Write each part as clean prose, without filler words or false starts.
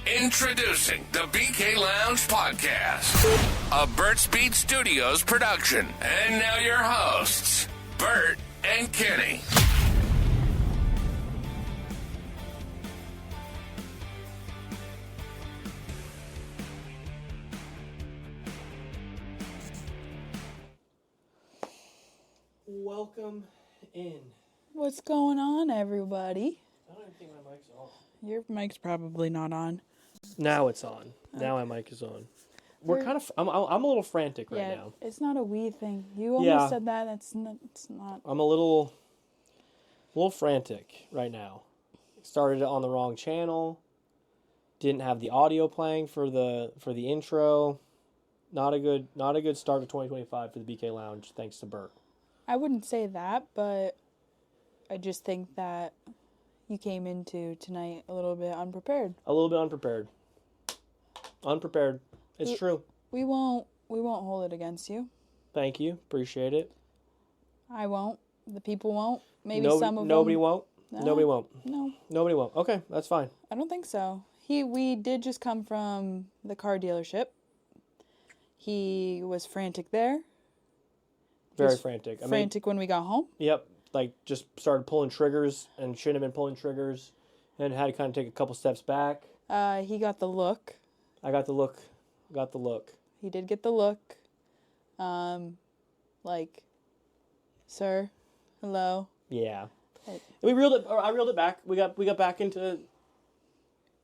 Introducing the BK Lounge Podcast, a Burt's Beat Studios production. And now your hosts, Burt and Kenny. Welcome in. What's going on, everybody? I don't even think my mic's on. Your mic's probably not on. Now it's on. Now my mic is on. We're kind of. I'm a little frantic right now. It's not a we thing. You almost said that. It's not. I'm a little frantic right now. Started it on the wrong channel. Didn't have the audio playing for the intro. Not a good start to 2025 for the BK Lounge. Thanks to Burt. I wouldn't say that, but I just think that you came into tonight a little bit unprepared. A little bit unprepared. It's true. We won't hold it against you. Thank you. Appreciate it. I won't. The people won't. Maybe some of nobody them. Won't. Nobody won't. No. Nobody won't. Okay, that's fine. I don't think so. We did just come from the car dealership. He was frantic there. Very frantic. Frantic when we got home. Yep. Like, just started pulling triggers and shouldn't have been pulling triggers and had to kind of take a couple steps back. He got the look. I got the look. He did get the look. Like, sir, hello. Yeah. I reeled it back. We got back into...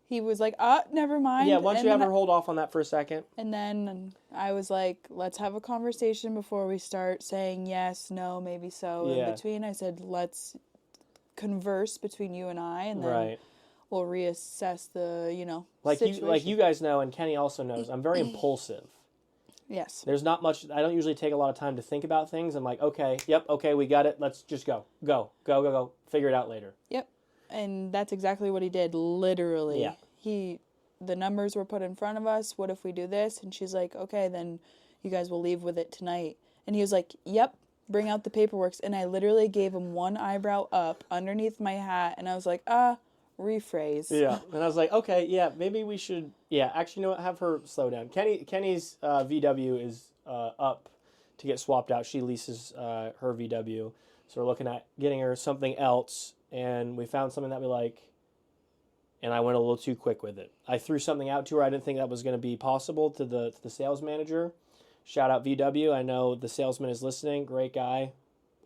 He was like, never mind. Yeah, why don't you have her hold off on that for a second? And then I was like, let's have a conversation before we start saying yes, no, maybe so. Yeah. In between, I said, let's converse between you and I, and then right. We'll reassess the, situation. Like you guys know, and Kenny also knows, I'm very impulsive. Yes. There's not much, I don't usually take a lot of time to think about things. I'm like, okay, we got it. Let's just go. Figure it out later. Yep. And that's exactly what he did, literally. Yeah. The numbers were put in front of us. What if we do this? And she's like, okay, then you guys will leave with it tonight. And he was like, yep, bring out the paperwork. And I literally gave him one eyebrow up underneath my hat. And I was like, rephrase. Yeah. And I was like, okay, yeah, maybe we should, actually, you know what, have her slow down. Kenny's VW is up to get swapped out. She leases her VW. So we're looking at getting her something else. And we found something that we like, and I went a little too quick with it. I threw something out to her. I didn't think that was going to be possible to the sales manager. Shout out VW. I know the salesman is listening. Great guy.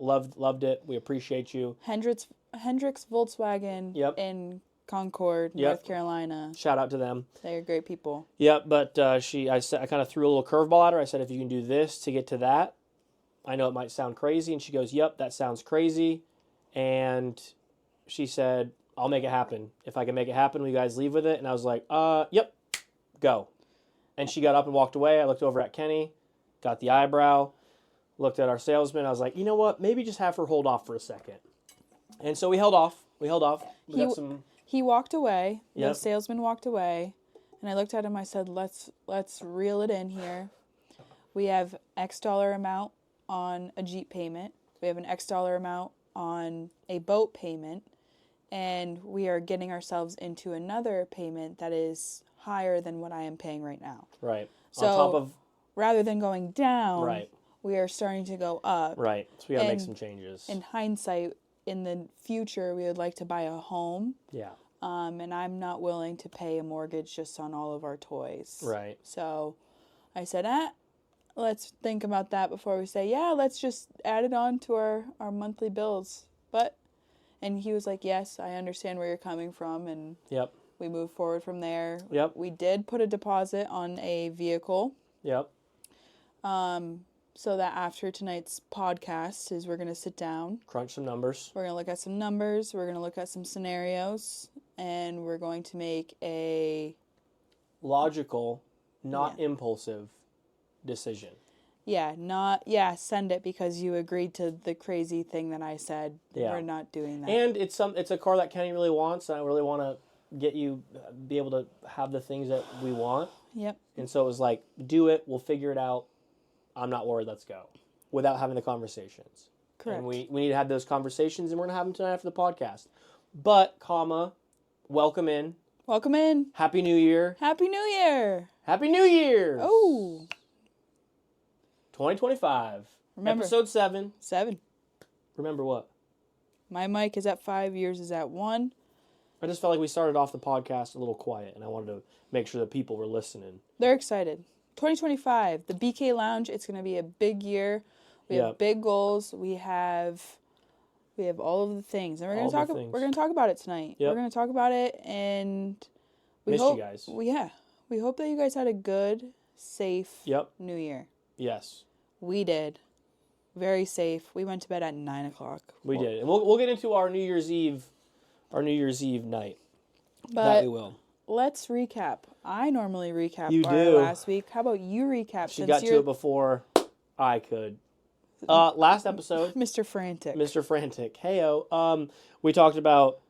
Loved it. We appreciate you. Hendricks Volkswagen in Concord, North Carolina. Shout out to them. They're great people. Yep, but I kind of threw a little curveball at her. I said, if you can do this to get to that, I know it might sound crazy. And she goes, yep, that sounds crazy. And she said, I'll make it happen. If I can make it happen, will you guys leave with it? And I was like, yep, go. And she got up and walked away. I looked over at Kenny, got the eyebrow, looked at our salesman. I was like, you know what? Maybe just have her hold off for a second. And so we held off. He walked away. Yep. The salesman walked away. And I looked at him. I said, let's reel it in here. We have X dollar amount on a Jeep payment. We have an X dollar amount on a boat payment. And we are getting ourselves into another payment that is higher than what I am paying right now. Right. So on top of, rather than going down, right, we are starting to go up. Right. So we got to make some changes. In hindsight, in the future, we would like to buy a home. Yeah. And I'm not willing to pay a mortgage just on all of our toys. Right. So I said, let's think about that before we say, let's just add it on to our monthly bills. And he was like, yes, I understand where you're coming from. And yep. We moved forward from there. Yep. We did put a deposit on a vehicle. Yep. So that after tonight's podcast is we're going to sit down. Crunch some numbers. We're going to look at some numbers. We're going to look at some scenarios. And we're going to make a... logical, not impulsive decision. Send it because you agreed to the crazy thing that I said. Yeah. We're not doing that. And it's a car that Kenny really wants, and I really want to get you, be able to have the things that we want. Yep. And so it was like, do it, we'll figure it out. I'm not worried, let's go. Without having the conversations. Correct. And we need to have those conversations, and we're going to have them tonight after the podcast. But, welcome in. Welcome in. Happy New Year. Happy New Year. Happy New Year. Oh. 2025. Remember. Episode 7. 7. Remember what? My mic is at 5, yours is at 1. I just felt like we started off the podcast a little quiet, and I wanted to make sure that people were listening. They're excited. 2025, the BK Lounge, it's going to be a big year. We have big goals. We have all of the things. And we're going to talk about it tonight. Yep. We're going to talk about it, and we Missed hope you guys. We hope that you guys had a good, safe Yep. New Year. Yes. We did. Very safe. We went to bed at 9 o'clock. We did. And we'll get into our New Year's Eve night. But that we will. Let's recap. I normally recap You our do. last week. How about you recap? She got to it before I could. Last episode, Mr. Frantic. Mr. Frantic. Heyo. We talked about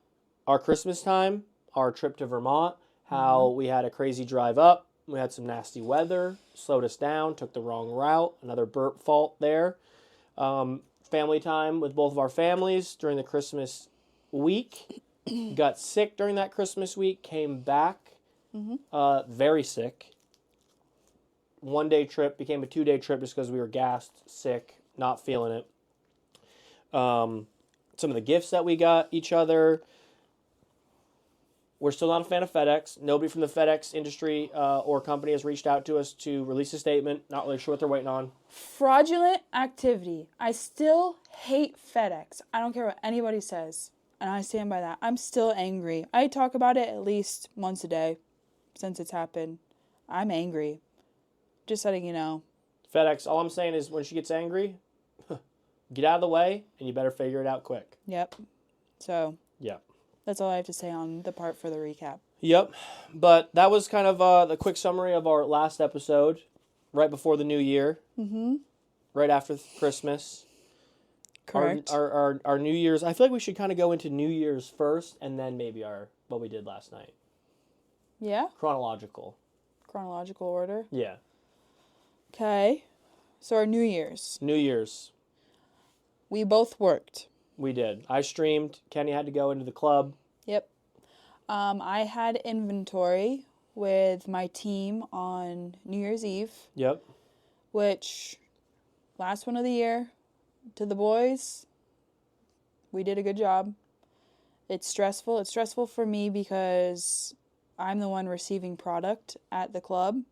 our Christmas time, our trip to Vermont, how we had a crazy drive up. We had some nasty weather, slowed us down, took the wrong route. Another burp fault there. Family time with both of our families during the Christmas week. Got sick during that Christmas week, came back very sick. 1-day trip became a 2-day trip just because we were gassed, sick, not feeling it. Some of the gifts that we got each other. We're still not a fan of FedEx. Nobody from the FedEx industry or company has reached out to us to release a statement. Not really sure what they're waiting on. Fraudulent activity. I still hate FedEx. I don't care what anybody says. And I stand by that. I'm still angry. I talk about it at least once a day since it's happened. I'm angry. Just letting you know. FedEx, all I'm saying is when she gets angry, get out of the way, and you better figure it out quick. Yep. So, Yep. that's all I have to say on the part for the recap. Yep. But that was kind of the quick summary of our last episode, right before the new year. Mm-hmm. Right after Christmas. Correct. Our New Year's, I feel like we should kind of go into New Year's first, and then maybe what we did last night. Yeah? Chronological order. Yeah. Okay. So our New Year's. New Year's. We both worked. We did. I streamed. Kenny had to go into the club. Yep. I had inventory with my team on New Year's Eve, Yep. which last one of the year, to the boys, we did a good job. It's stressful. It's stressful for me because I'm the one receiving product at the club.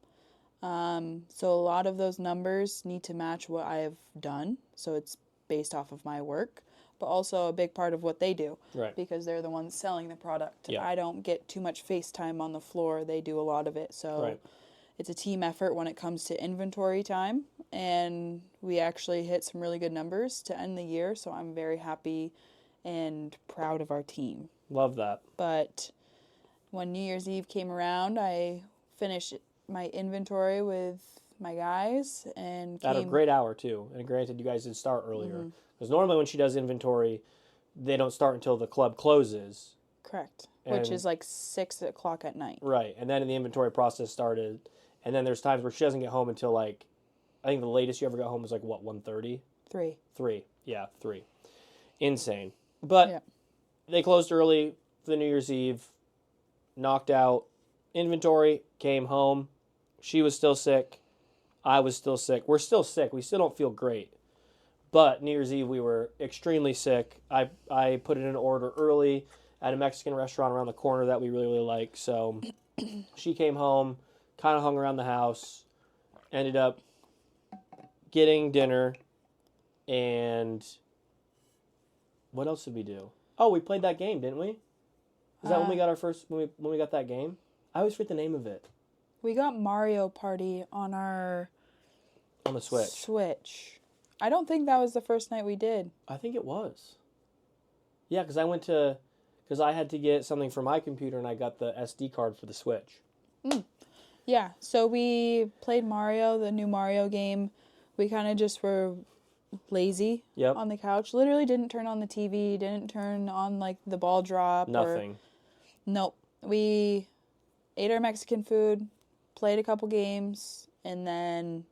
So a lot of those numbers need to match what I have done. So it's based off of my work, but also a big part of what they do. Right. Because they're the ones selling the product. Yeah. I don't get too much face time on the floor. They do a lot of it. So Right. It's a team effort when it comes to inventory time. And we actually hit some really good numbers to end the year. So I'm very happy and proud of our team. Love that. But when New Year's Eve came around, I finished my inventory with my guys and At a great hour, too. And granted, you guys did start earlier. Because normally when she does inventory, they don't start until the club closes. Correct. Which is like 6 o'clock at night. Right. And then the inventory process started. And then there's times where she doesn't get home until I think the latest you ever got home was 1:30? 3. 3. Yeah, 3. Insane. But they closed early for the New Year's Eve, knocked out inventory, came home. She was still sick. I was still sick. We're still sick. We still don't feel great. But New Year's Eve, we were extremely sick. I put in an order early at a Mexican restaurant around the corner that we really, really like. So she came home, kind of hung around the house, ended up getting dinner, and what else did we do? Oh, we played that game, didn't we? Is that when we got our first, when we got that game? I always forget the name of it. We got Mario Party on the Switch. I don't think that was the first night we did. I think it was. Yeah, because I had to get something for my computer and I got the SD card for the Switch. Yeah, so we played Mario, the new Mario game. We kind of just were lazy on the couch. Literally didn't turn on the TV, didn't turn on the ball drop. Nothing. Nope. We ate our Mexican food, played a couple games, and then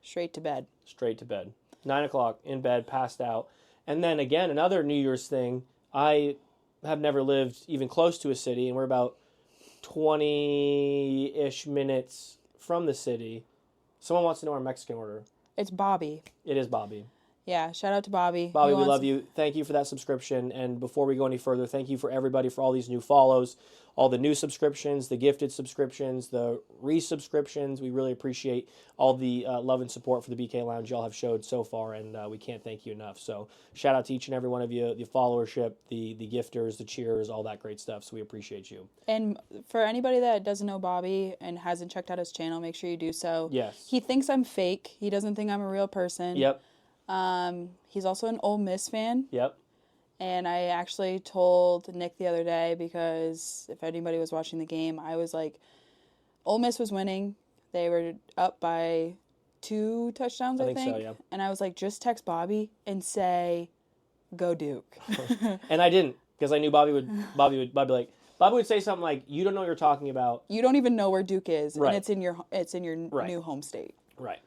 straight to bed. 9 o'clock, in bed, passed out. And then again, another New Year's thing, I have never lived even close to a city, and we're about 20-ish minutes from the city. Someone wants to know our Mexican order. It's Bobby. It is Bobby. Yeah, shout out to Bobby. Bobby, we love you. Thank you for that subscription. And before we go any further, thank you for everybody for all these new follows, all the new subscriptions, the gifted subscriptions, the resubscriptions. We really appreciate all the love and support for the BK Lounge y'all have showed so far, and we can't thank you enough. So shout out to each and every one of you, the followership, the gifters, the cheers, all that great stuff. So we appreciate you. And for anybody that doesn't know Bobby and hasn't checked out his channel, make sure you do so. Yes. He thinks I'm fake. He doesn't think I'm a real person. Yep. He's also an Ole Miss fan. Yep. And I actually told Nick the other day, because if anybody was watching the game, I was like, Ole Miss was winning. They were up by 2 touchdowns, I think. So, yeah. And I was like, just text Bobby and say, go Duke. And I didn't, because I knew Bobby would say something like, you don't know what you're talking about. You don't even know where Duke is, Right. and it's in your Right. new home state. Right.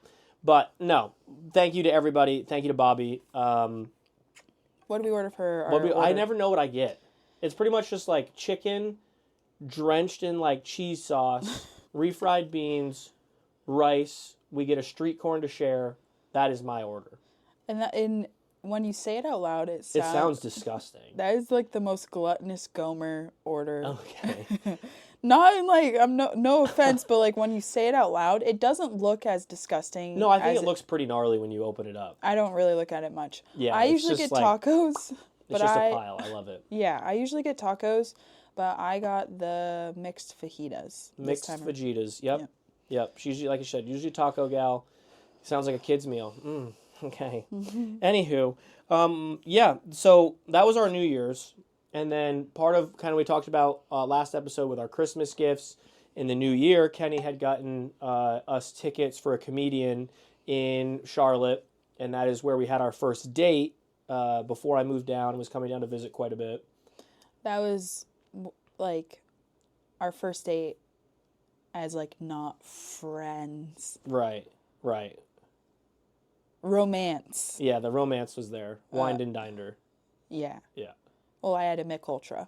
But no, thank you to everybody. Thank you to Bobby. What do we order for our I order? never know what I get. It's pretty much just like chicken drenched in like cheese sauce, refried beans, rice. We get a street corn to share. That is my order. And when you say it out loud, it sounds disgusting. That is like the most gluttonous Gomer order. Okay. Not in like, I'm no offense, but like when you say it out loud, it doesn't look as disgusting. No, I think it looks pretty gnarly when you open it up. I don't really look at it much. Yeah, I it's usually just get like- tacos. It's But just a pile. I love it. Yeah, I usually get tacos, but I got the mixed fajitas. Mixed fajitas. Yep. Yep. She's, like I said, usually taco gal. Sounds like a kid's meal. Okay. Anywho, yeah, so that was our New Year's. And then part of kind of we talked about last episode with our Christmas gifts. In the new year, Kenny had gotten us tickets for a comedian in Charlotte. And that is where we had our first date before I moved down and was coming down to visit quite a bit. That was like our first date as like not friends. Right. Romance. Yeah, the romance was there. Wined and dined her. Yeah. Yeah. Well, I had a Mick Ultra.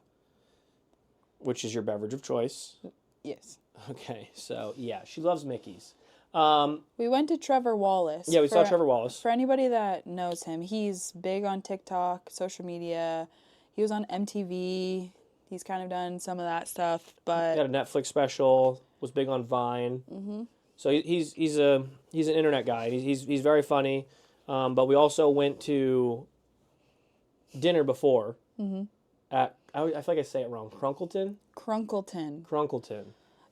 Which is your beverage of choice. Yes. Okay, so yeah, she loves Mickey's. We went to Trevor Wallace. Yeah, we saw Trevor Wallace. For anybody that knows him, he's big on TikTok, social media. He was on MTV. He's kind of done some of that stuff, but Got a Netflix special. Was big on Vine. Mm-hmm. So he's an internet guy. He's very funny. But we also went to dinner before at I feel like I say it wrong. Crunkleton.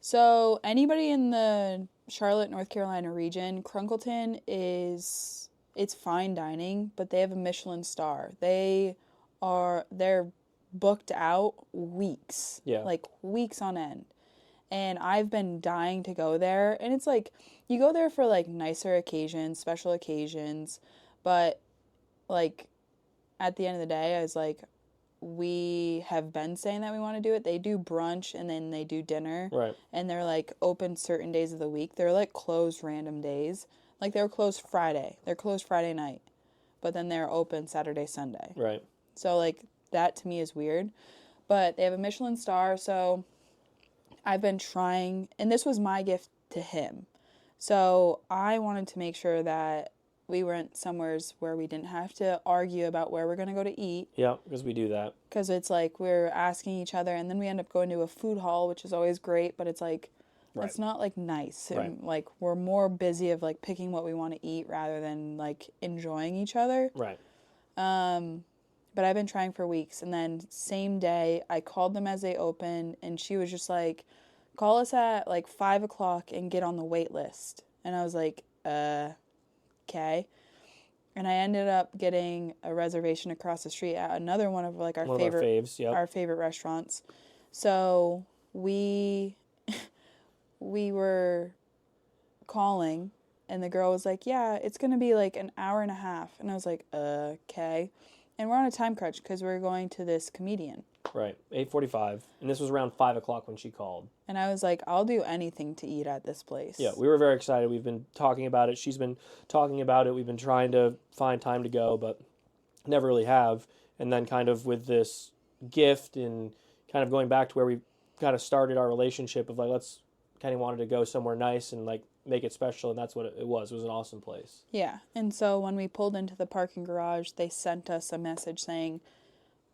So anybody in the Charlotte, North Carolina region, Crunkleton it's fine dining, but they have a Michelin star. They're booked out weeks. Yeah. Like weeks on end. And I've been dying to go there. And it's like, you go there for like nicer occasions, special occasions. But like at the end of the day, I was like, we have been saying that we want to do it. They do brunch and then they do dinner. Right. And they're like open certain days of the week. They're like closed random days. Like they were closed Friday. They're closed Friday night. But then they're open Saturday, Sunday. Right. So like that to me is weird. But they have a Michelin star, so I've been trying, and this was my gift to him. So I wanted to make sure that we went somewheres where we didn't have to argue about where we're going to go to eat. Yeah, because we do that. Because it's like we're asking each other, and then we end up going to a food hall, which is always great, but it's like, it's not like nice. Right. And like we're more busy of like picking what we want to eat rather than like enjoying each other. Right. But I've been trying for weeks. And then same day, I called them as they opened, and she was just like, call us at like 5 o'clock and get on the wait list. And I was like, okay. And I ended up getting a reservation across the street at another one of like our favorite restaurants. So we were calling, and the girl was like, yeah, it's going to be like an hour and a half. And I was like, okay. And we're on a time crunch because we're going to this comedian. Right, 8:45. And this was around 5 o'clock when she called. And I was like, I'll do anything to eat at this place. Yeah, we were very excited. We've been talking about it. She's been talking about it. We've been trying to find time to go, but never really have. And then kind of with this gift and kind of going back to where we kind of started our relationship of like, Kenny wanted to go somewhere nice and like make it special, and that's what it was. It was an awesome place. Yeah, and so when we pulled into the parking garage, they sent us a message saying,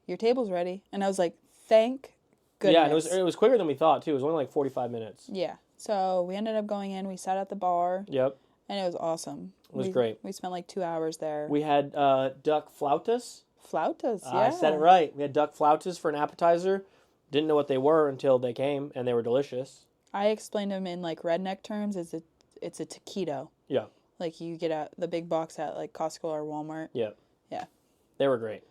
"Your table's ready," and I was like, "Thank goodness." Yeah, and it was quicker than we thought too. It was only like 45 minutes. Yeah, so we ended up going in. We sat at the bar. Yep, and it was awesome. It was great. We spent like 2 hours there. We had duck flautas. Flautas, yeah. I said it right. We had duck flautas for an appetizer. Didn't know what they were until they came, and they were delicious. I explained them in like redneck terms. It's a taquito. Yeah. Like you get the big box at like Costco or Walmart. Yeah. Yeah. They were great.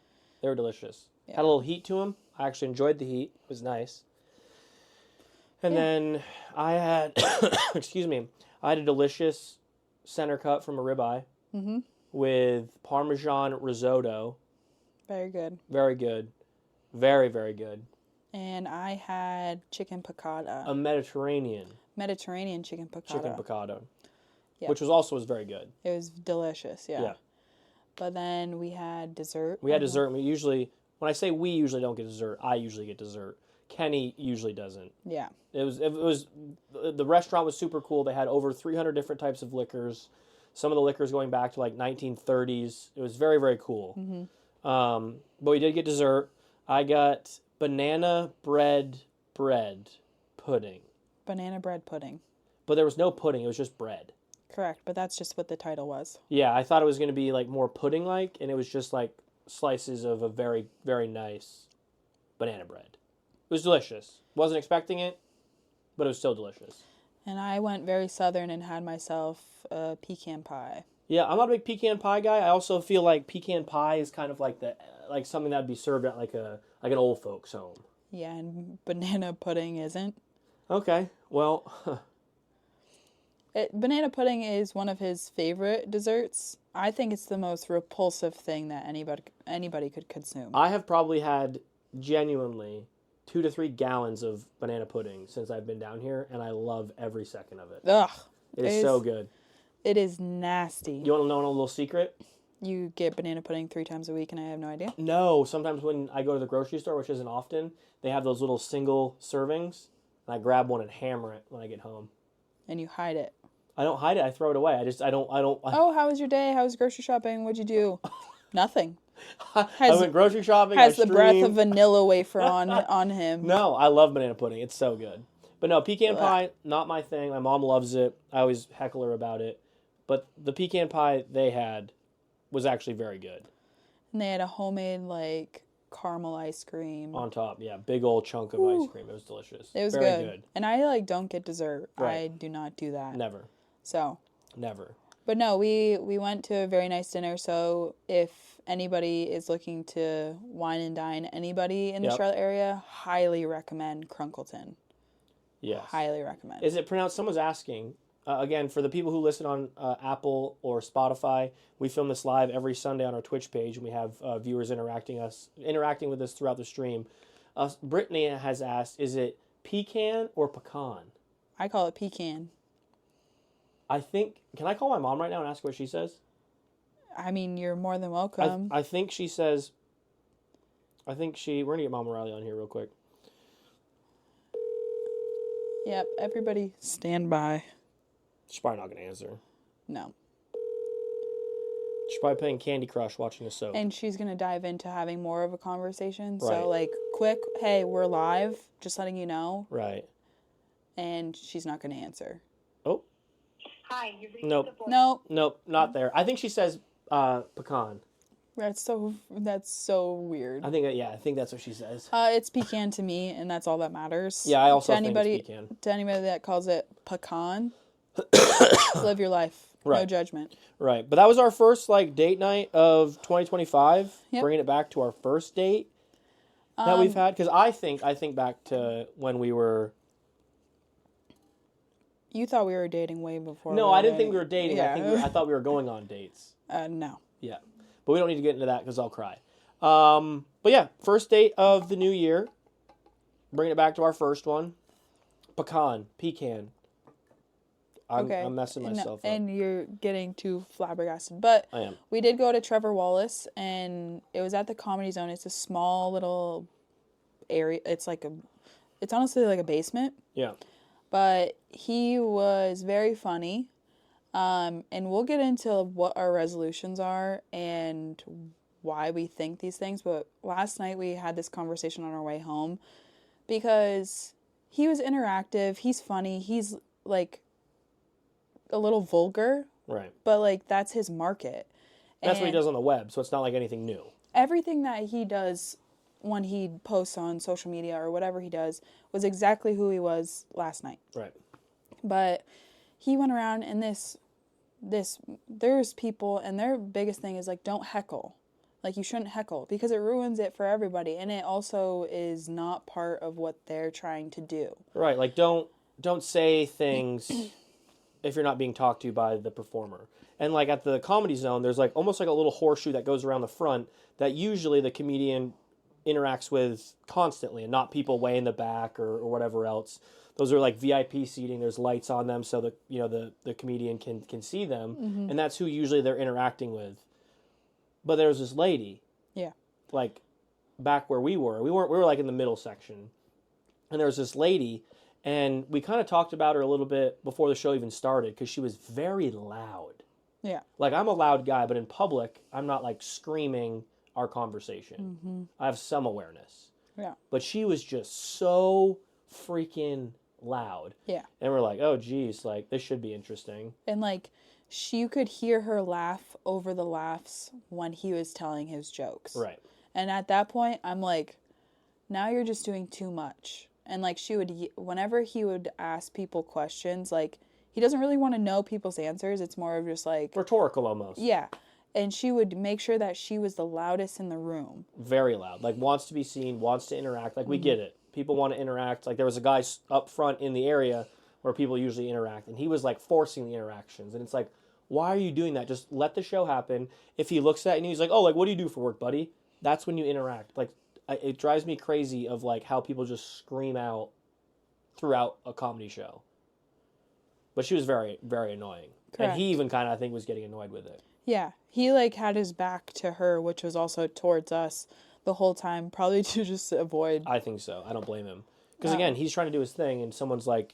They were delicious. Yeah. Had a little heat to them. I actually enjoyed the heat. It was nice. And then I had, excuse me, I had a delicious center cut from a ribeye with Parmesan risotto. Very good. Very good. Very, very good. And I had chicken piccata. A Mediterranean chicken piccata. chicken piccata, Yeah. which was very good. It was delicious, yeah. Yeah. But then we had dessert. We had dessert. We usually, when I say we usually don't get dessert, I usually get dessert. Kenny usually doesn't. Yeah. It was the restaurant was super cool. They had over 300 different types of liquors. Some of the liquors going back to like 1930s. It was very, very cool. Mm-hmm. But we did get dessert. I got banana bread pudding. Banana bread pudding. But there was no pudding. It was just bread. Correct, but that's just what the title was. Yeah, I thought it was going to be like more pudding-like, and it was just like slices of a very, very nice banana bread. It was delicious. Wasn't expecting it, but it was still delicious. And I went very southern and had myself a pecan pie. Yeah, I'm not a big pecan pie guy. I also feel like pecan pie is kind of like something that would be served at like an old folks home. Yeah, and banana pudding isn't. Okay, well, banana pudding is one of his favorite desserts. I think it's the most repulsive thing that anybody could consume. I have probably had genuinely 2 to 3 gallons of banana pudding since I've been down here, and I love every second of it. Ugh. It is so good. It is nasty. You want to know a little secret? You get banana pudding 3 times a week, and I have no idea. No, sometimes when I go to the grocery store, which isn't often, they have those little single servings, and I grab one and hammer it when I get home. And you hide it. I don't hide it. I throw it away. I don't. Oh, how was your day? How was grocery shopping? What'd you do? Nothing. I went grocery shopping. Has the breath of vanilla wafer on him. No, I love banana pudding. It's so good. But no, pecan pie, not my thing. My mom loves it. I always heckle her about it. But the pecan pie they had was actually very good. And they had a homemade, like, caramel ice cream. On top, yeah. Big old chunk of ice cream. It was delicious. It was very good. And I, like, don't get dessert. Right. I do not do that. Never. So. Never. But no, we went to a very nice dinner. So if anybody is looking to wine and dine anybody in the Charlotte area, highly recommend Crunkleton. Yes. Highly recommend. Is it pronounced? Someone's asking. Again, for the people who listen on Apple or Spotify, we film this live every Sunday on our Twitch page, and we have viewers interacting with us throughout the stream. Brittany has asked, is it pecan or pecan? I call it pecan. I think, can I call my mom right now and ask what she says? I mean, you're more than welcome. I think she says, we're going to get Mama Riley on here real quick. Yep, everybody stand by. She's probably not going to answer. No. She's probably playing Candy Crush watching the soap. And she's going to dive into having more of a conversation. Right. So, like, quick, hey, we're live, just letting you know. Right. And she's not going to answer. Oh. Hi, you're reaching Nope, not there. I think she says pecan. That's so weird. I think that's what she says. It's pecan to me, and that's all that matters. Yeah, I also think it's pecan. To anybody that calls it pecan, live your life. Right. No judgment. Right, but that was our first date night of 2025. Yep. Bringing it back to our first date that we've had, because I think back to when we were. You thought we were dating way before. No, I didn't think we were dating. Yeah. I thought we were going on dates. No. Yeah, but we don't need to get into that because I'll cry. But yeah, first date of the new year. Bringing it back to our first one. Pecan. I'm messing myself up. And you're getting too flabbergasted. But I am. We did go to Trevor Wallace, and it was at the Comedy Zone. It's a small little area. It's like it's honestly like a basement. Yeah. But he was very funny. And we'll get into what our resolutions are and why we think these things. But last night we had this conversation on our way home because he was interactive. He's funny. He's like a little vulgar. Right. But like that's his market. That's what he does on the web, so it's not like anything new. Everything that he does when he posts on social media or whatever he does was exactly who he was last night. Right. But he went around and there's people and their biggest thing is like, don't heckle. Like you shouldn't heckle because it ruins it for everybody. And it also is not part of what they're trying to do. Right. Like don't say things if you're not being talked to by the performer. And like at the Comedy Zone, there's like almost like a little horseshoe that goes around the front that usually the comedian interacts with constantly and not people way in the back or whatever else. Those are like VIP seating. There's lights on them so that the comedian can see them. Mm-hmm. And that's who usually they're interacting with. But there was this lady. Yeah. Like back where we were. We were like in the middle section. And there was this lady and we kind of talked about her a little bit before the show even started because she was very loud. Yeah. Like, I'm a loud guy, but in public, I'm not, like, screaming our conversation. Mm-hmm. I have some awareness. Yeah. But she was just so freaking loud. Yeah. And we're like, oh, geez, like, this should be interesting. And, like, you could hear her laugh over the laughs when he was telling his jokes. Right. And at that point, I'm like, now you're just doing too much. And, like, whenever he would ask people questions, like, he doesn't really want to know people's answers. It's more of just like... rhetorical almost. Yeah. And she would make sure that she was the loudest in the room. Very loud. Like, wants to be seen, wants to interact. Like, we get it. People want to interact. Like, there was a guy up front in the area where people usually interact. And he was, like, forcing the interactions. And it's like, why are you doing that? Just let the show happen. If he looks at it and he's like, oh, like, what do you do for work, buddy? That's when you interact. Like, it drives me crazy of, like, how people just scream out throughout a comedy show. But she was very, very annoying. Correct. And he even kind of, I think, was getting annoyed with it. Yeah. He, like, had his back to her, which was also towards us the whole time, probably to just avoid. I think so. I don't blame him. Because, again, he's trying to do his thing, and someone's, like,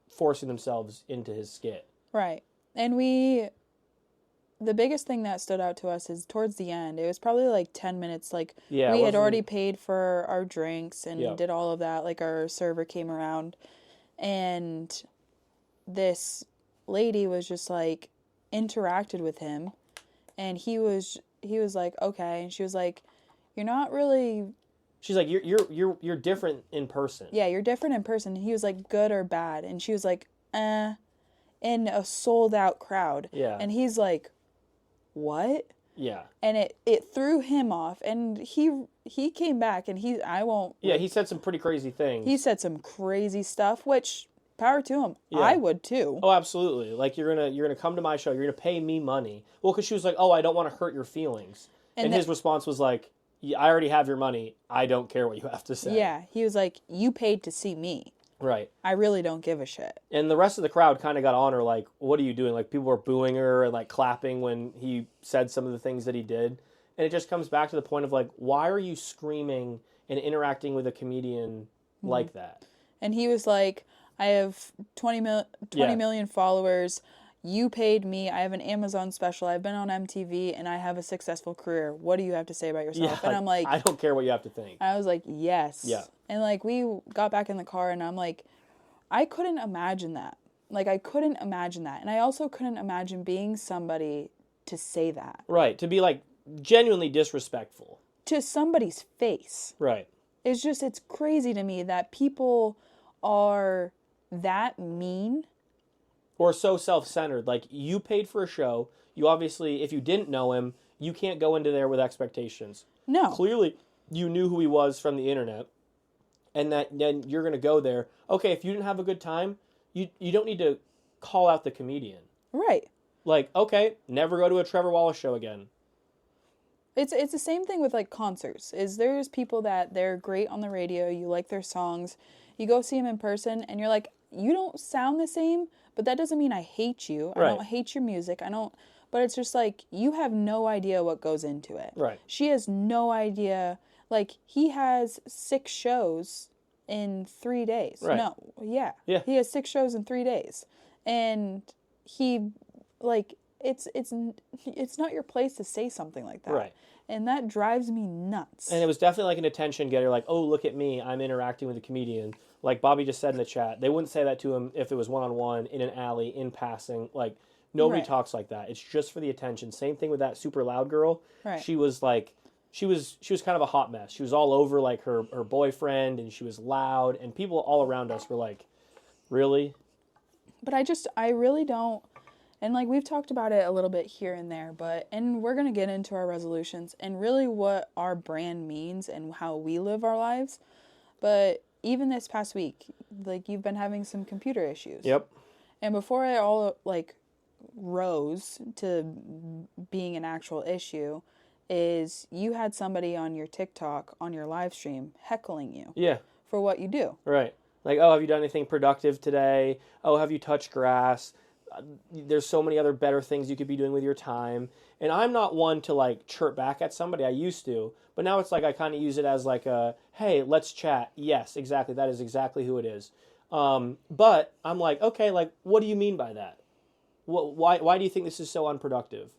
forcing themselves into his skit. Right. And the biggest thing that stood out to us is towards the end. It was probably, like, 10 minutes. Like, we had already paid for our drinks and did all of that. Like, our server came around, and... this lady was just like interacted with him and he was like, okay. And she was like, you're not really, she's like, you're different in person. Yeah, you're different in person. And he was like, good or bad? And she was like, in a sold out crowd. Yeah. And he's like, what? Yeah. And it threw him off and he came back and he said some pretty crazy things. He said some crazy stuff, which power to him. Yeah. I would too. Oh, absolutely. Like you're gonna come to my show. You're gonna pay me money. Well, because she was like, "Oh, I don't want to hurt your feelings," and his response was like, yeah, "I already have your money. I don't care what you have to say." Yeah, he was like, "You paid to see me. Right. I really don't give a shit." And the rest of the crowd kind of got on her, like, "What are you doing?" Like people were booing her and like clapping when he said some of the things that he did, and it just comes back to the point of like, why are you screaming and interacting with a comedian like that? And he was like, I have 20 million followers. You paid me. I have an Amazon special. I've been on MTV and I have a successful career. What do you have to say about yourself? Yeah, and I'm like, I don't care what you have to think. I was like, yes. Yeah. And like we got back in the car and I'm like, I couldn't imagine that. Like I couldn't imagine that. And I also couldn't imagine being somebody to say that. Right. To be like genuinely disrespectful. To somebody's face. Right. It's crazy to me that people are that mean or so self-centered. Like you paid for a show, you obviously, if you didn't know him, you can't go into there with expectations. No, clearly you knew who he was from the internet, and that then you're going to go there. Okay, if you didn't have a good time, you don't need to call out the comedian. Right. Like, okay, never go to a Trevor Wallace show again. It's the same thing with like concerts. There's people that they're great on the radio, you like their songs, you go see them in person and you're like, you don't sound the same, but that doesn't mean I hate you. Right. I don't hate your music. But it's just like, you have no idea what goes into it. Right. She has no idea. Like, he has 6 shows in 3 days. Right. No, yeah. Yeah. He has 6 shows in 3 days. And he, like, it's not your place to say something like that. Right. And that drives me nuts. And it was definitely like an attention getter, like, oh, look at me, I'm interacting with a comedian. Like Bobby just said in the chat, they wouldn't say that to him if it was one-on-one, in an alley, in passing. Like, nobody Right. talks like that. It's just for the attention. Same thing with that super loud girl. Right. She was like, she was kind of a hot mess. She was all over like her boyfriend, and she was loud, and people all around us were like, really? But I really don't, and like we've talked about it a little bit here and there, and we're going to get into our resolutions and really what our brand means and how we live our lives. But even this past week, like you've been having some computer issues. Yep. And before it all like rose to being an actual issue, is you had somebody on your TikTok, on your live stream, heckling you. Yeah. For what you do. Right. Like, oh, have you done anything productive today? Oh, have you touched grass? There's so many other better things you could be doing with your time. And I'm not one to like chirp back at somebody. I used to. But now it's like I kind of use it as like a, hey, let's chat. Yes, exactly. That is exactly who it is. But I'm like, okay, like, what do you mean by that? Why do you think this is so unproductive?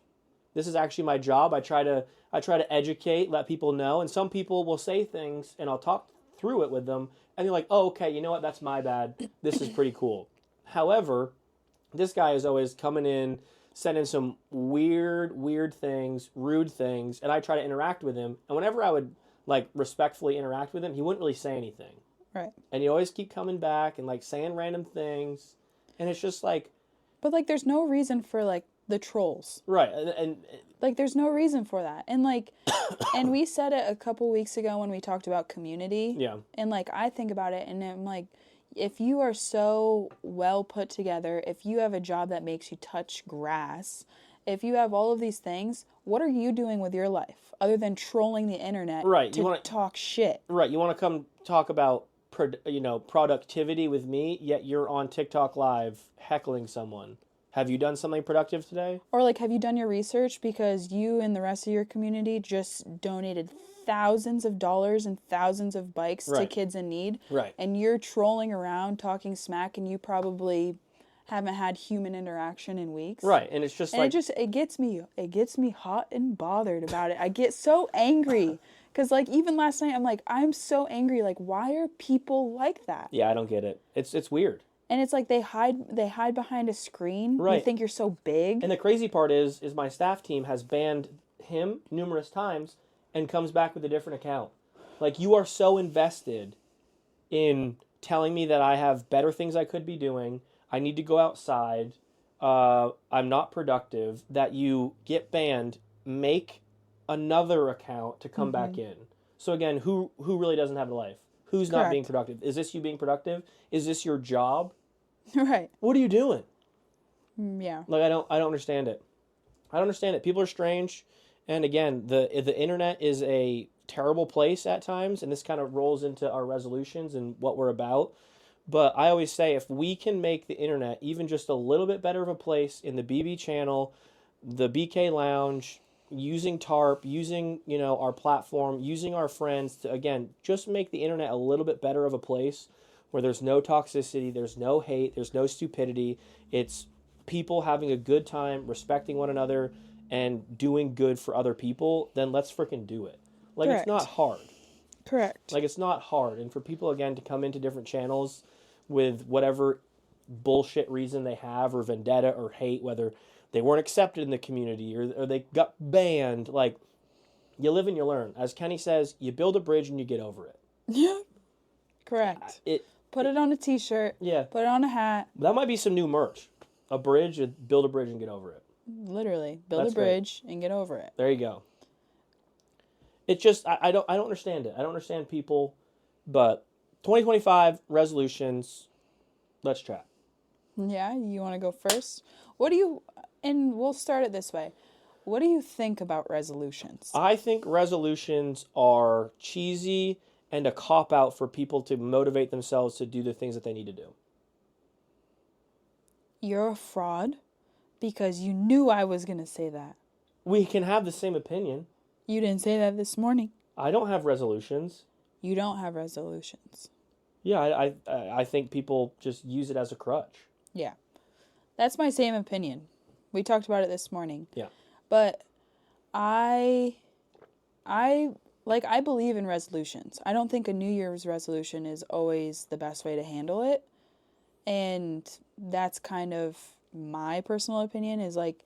This is actually my job. I try to educate, let people know. And some people will say things, and I'll talk through it with them. And they're like, oh, okay, you know what? That's my bad. This is pretty cool. However, this guy is always coming in, sending some weird things, rude things, and I try to interact with him. And whenever I would like respectfully interact with him, he wouldn't really say anything. Right. And he always keep coming back and like saying random things. And it's just like... But like there's no reason for like the trolls. Right. And like there's no reason for that. And like and we said it a couple weeks ago when we talked about community. Yeah. And like I think about it and I'm like, if you are so well put together, if you have a job that makes you touch grass, if you have all of these things, what are you doing with your life other than trolling the internet to talk shit? Right. You want to come talk about productivity with me, yet you're on TikTok Live heckling someone. Have you done something productive today? Or like, have you done your research because you and the rest of your community just donated thousands of dollars and thousands of bikes to kids in need? Right. And you're trolling around talking smack and you probably haven't had human interaction in weeks. Right. And it's just it gets me hot and bothered about it. I get so angry. Because, like, even last night, I'm like, I'm so angry. Like, why are people like that? Yeah, I don't get it. It's weird. And it's like they hide behind a screen. Right. You think you're so big. And the crazy part is my staff team has banned him numerous times and comes back with a different account. Like, you are so invested in telling me that I have better things I could be doing. I need to go outside. I'm not productive. That you get banned. Make another account to come back in. So again, who really doesn't have a life? Who's not being productive? Is this you being productive? Is this your job? Right. What are you doing? Yeah. Like I don't understand it. I don't understand it. People are strange, and again, the internet is a terrible place at times, and this kind of rolls into our resolutions and what we're about. But I always say if we can make the internet even just a little bit better of a place in the BB channel, the BK Lounge, using TARP, using, our platform, using our friends to, again, just make the internet a little bit better of a place where there's no toxicity, there's no hate, there's no stupidity. It's people having a good time, respecting one another, and doing good for other people, then let's freaking do it. Like, Correct. It's not hard. Correct. Like, it's not hard. And for people, again, to come into different channels with whatever bullshit reason they have, or vendetta or hate, whether they weren't accepted in the community or they got banned. Like, you live and you learn. As Kenny says, you build a bridge and you get over it. Yeah. Correct. Put it on a t-shirt. Yeah. Put it on a hat. That might be some new merch. A bridge, build a bridge and get over it. Literally. Build a bridge and get over it. There you go. It just, I don't understand it. I don't understand people. But 2025 resolutions, let's chat. Yeah, you want to go first? And we'll start it this way. What do you think about resolutions? I think resolutions are cheesy and a cop-out for people to motivate themselves to do the things that they need to do. You're a fraud because you knew I was going to say that. We can have the same opinion. You didn't say that this morning. I don't have resolutions. You don't have resolutions. Yeah, I think people just use it as a crutch. Yeah. That's my same opinion. We talked about it this morning. Yeah. But I believe in resolutions. I don't think a New Year's resolution is always the best way to handle it. And that's kind of my personal opinion is like,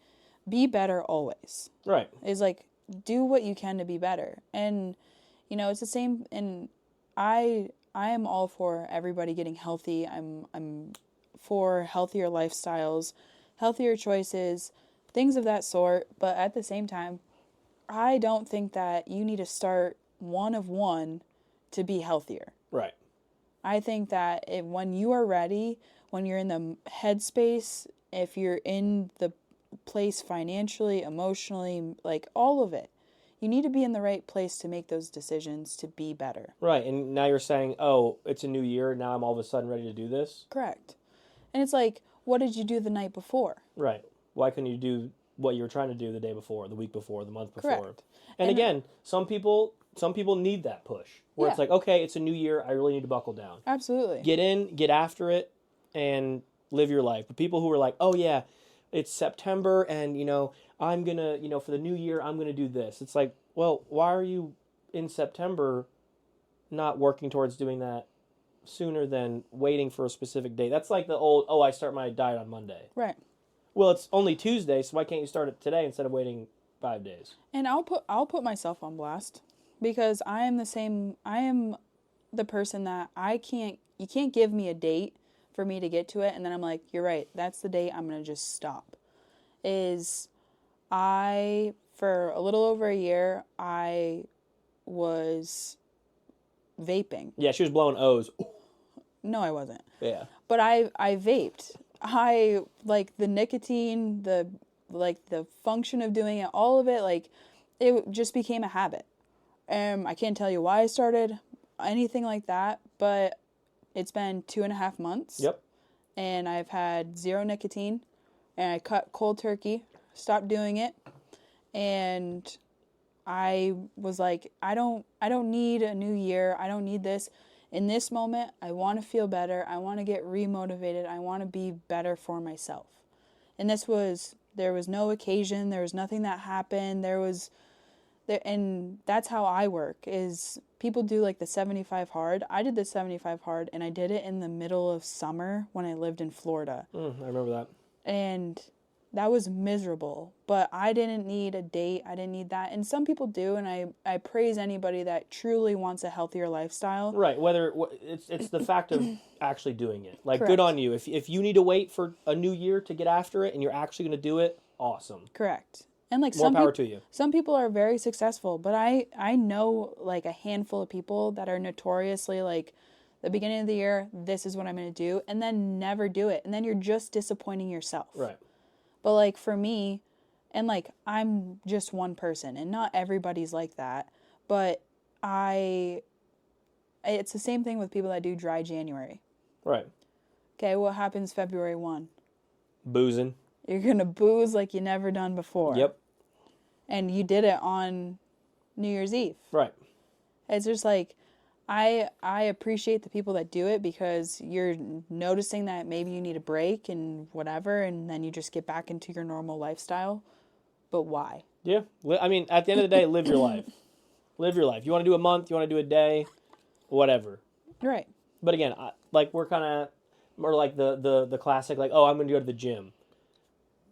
be better always. Right. Is like, do what you can to be better. And, it's the same. And I am all for everybody getting healthy. I'm for healthier lifestyles, healthier choices, things of that sort. But at the same time, I don't think that you need to start one of one to be healthier. Right. I think that when you are ready, when you're in the headspace, if you're in the place financially, emotionally, like all of it, you need to be in the right place to make those decisions to be better. Right. And now you're saying, oh, it's a new year. Now I'm all of a sudden ready to do this. Correct. And it's like, what did you do the night before? Right. Why couldn't you do what you were trying to do the day before, the week before, the month before? Correct. And again, some people need that push where it's like, okay, it's a new year. I really need to buckle down. Absolutely. Get in, get after it, and live your life. But people who are like, oh yeah, it's September and, I'm going to, for the new year, I'm going to do this. It's like, well, why are you in September not working towards doing that sooner than waiting for a specific date? That's like the old, I start my diet on Monday. Right. Well, it's only Tuesday, so why can't you start it today instead of waiting 5 days? And I'll put myself on blast because I am the person that you can't give me a date for me to get to it and then I'm like, you're right, that's the date I'm going to just stop. For a little over a year, I was vaping. Yeah, she was blowing O's. No, I wasn't. Yeah. But I vaped. I like the nicotine, the function of doing it, all of it, like it just became a habit. I can't tell you why I started anything like that, but it's been 2.5 months. Yep. And I've had 0 nicotine and I cut cold turkey, stopped doing it. And I was like, I don't need a new year. I don't need this. In this moment, I want to feel better. I want to get remotivated. I want to be better for myself. And there was no occasion. There was nothing that happened. And that's how I work is people do like the 75 hard. I did the 75 hard and I did it in the middle of summer when I lived in Florida. I remember that. And that was miserable, but I didn't need a date. I didn't need that. And some people do, and I praise anybody that truly wants a healthier lifestyle. Right, whether it's the fact of actually doing it. Like, Correct. Good on you. If you need to wait for a new year to get after it and you're actually going to do it, awesome. Correct. And like More power to you. Some people are very successful, but I know like a handful of people that are notoriously like, the beginning of the year, this is what I'm going to do, and then never do it. And then you're just disappointing yourself. Right. But, like, for me, and, like, I'm just one person, and not everybody's like that, but it's the same thing with people that do dry January. Right. Okay, what happens February 1? Boozing. You're going to booze like you never done before. Yep. And you did it on New Year's Eve. Right. It's just, like, I appreciate the people that do it because you're noticing that maybe you need a break and whatever, and then you just get back into your normal lifestyle. But why? Yeah. I mean, at the end of the day, live your life. Live your life. You want to do a month, you want to do a day, whatever. Right. But again, we're kind of more like the classic, like, I'm going to go to the gym.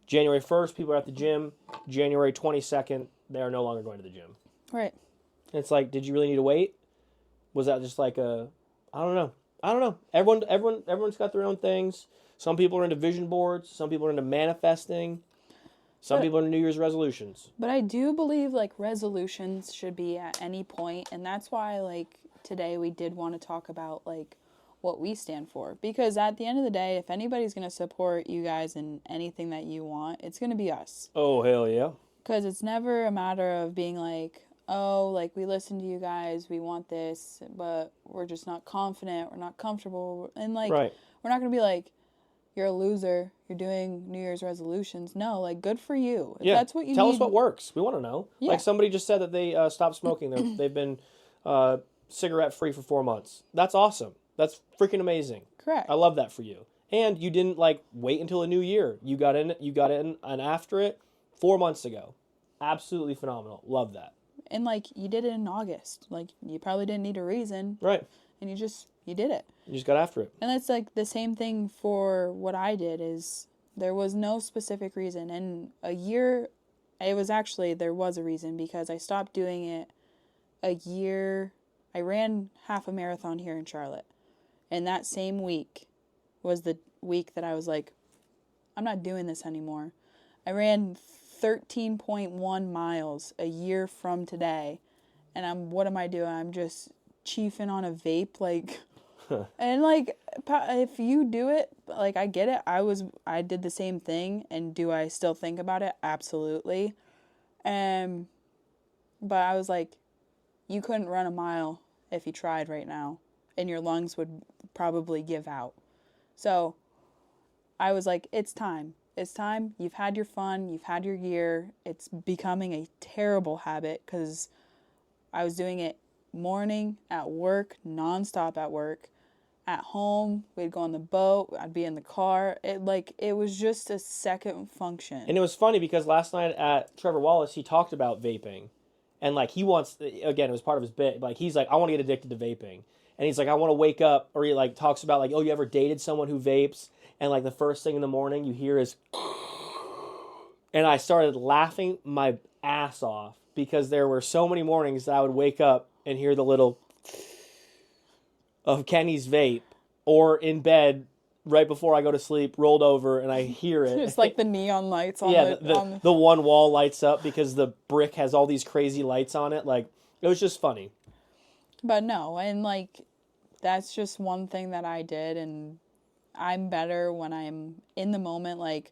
January 1st, people are at the gym. January 22nd, they are no longer going to the gym. Right. And it's like, did you really need to wait? Was that just like I don't know. Everyone's got their own things. Some people are into vision boards. Some people are into manifesting. Some people are into New Year's resolutions. But I do believe like resolutions should be at any point, and that's why like today we did want to talk about like what we stand for. Because at the end of the day, if anybody's going to support you guys in anything that you want, it's going to be us. Oh, hell yeah. Because it's never a matter of being like, oh, like, we listen to you guys, we want this, but we're just not confident, we're not comfortable. And, like, right. We're not going to be like, you're a loser, you're doing New Year's resolutions. No, like, good for you. If that's what you Tell need. us what works. We want to know. Yeah. Like, somebody just said that they stopped smoking. They've been cigarette-free for 4 months. That's awesome. That's freaking amazing. Correct. I love that for you. And you didn't like wait until a new year. You got in and after it 4 months ago. Absolutely phenomenal. Love that. And like you did it in August. Like you probably didn't need a reason. Right. And you did it. You just got after it. And that's like the same thing for what I did is there was no specific reason. And a year, there was a reason because I stopped doing it a year. I ran half a marathon here in Charlotte. And that same week was the week that I was like, I'm not doing this anymore. I ran 13.1 miles a year from today. And what am I doing? I'm just chiefing on a vape, like... And like if you do it, like I get it. I did the same thing, and do I still think about it? Absolutely. But I was like, you couldn't run a mile if you tried right now, and your lungs would probably give out. So I was like, it's time. It's time. You've had your fun. You've had your year. It's becoming a terrible habit because I was doing it morning, at work, nonstop at work. At home, we'd go on the boat, I'd be in the car. It was just a second function. And it was funny because last night at Trevor Wallace, he talked about vaping. And like he wants, again, it was part of his bit, like he's like, I want to get addicted to vaping. And he's like, I want to wake up, or he like talks about like, oh, you ever dated someone who vapes? And like the first thing in the morning you hear is, and I started laughing my ass off because there were so many mornings that I would wake up and hear the little of Kenny's vape, or in bed right before I go to sleep, rolled over, and I hear it. It's like the neon lights on the one wall lights up because the brick has all these crazy lights on it. Like, it was just funny. But no, and like, that's just one thing that I did, and I'm better when I'm in the moment, like,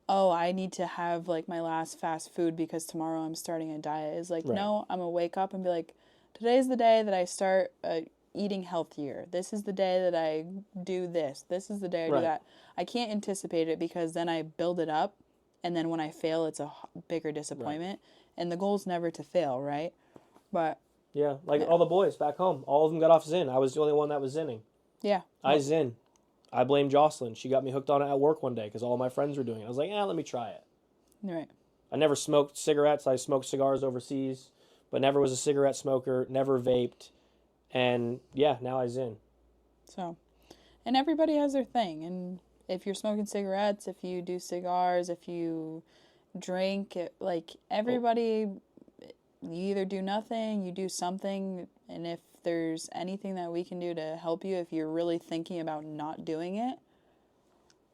oh, I need to have like my last fast food because tomorrow I'm starting a diet. It's like, no, I'm going to wake up and be like, today's the day that I start eating healthier. This is the day that I do this. This is the day I do that. I can't anticipate it because then I build it up, and then when I fail, it's a bigger disappointment. And the goal is never to fail, right? But yeah, like all the boys back home, all of them got off Zyn. I was the only one that was Zinning. Yeah. I Zyn. I blame Jocelyn. She got me hooked on it at work one day because all my friends were doing it. I was like, let me try it. Right. I never smoked cigarettes. I smoked cigars overseas, but never was a cigarette smoker, never vaped. And yeah, now I Zyn. So, and everybody has their thing. And if you're smoking cigarettes, if you do cigars, if you drink, like everybody, you either do nothing, you do something. And if there's anything that we can do to help you, if you're really thinking about not doing it,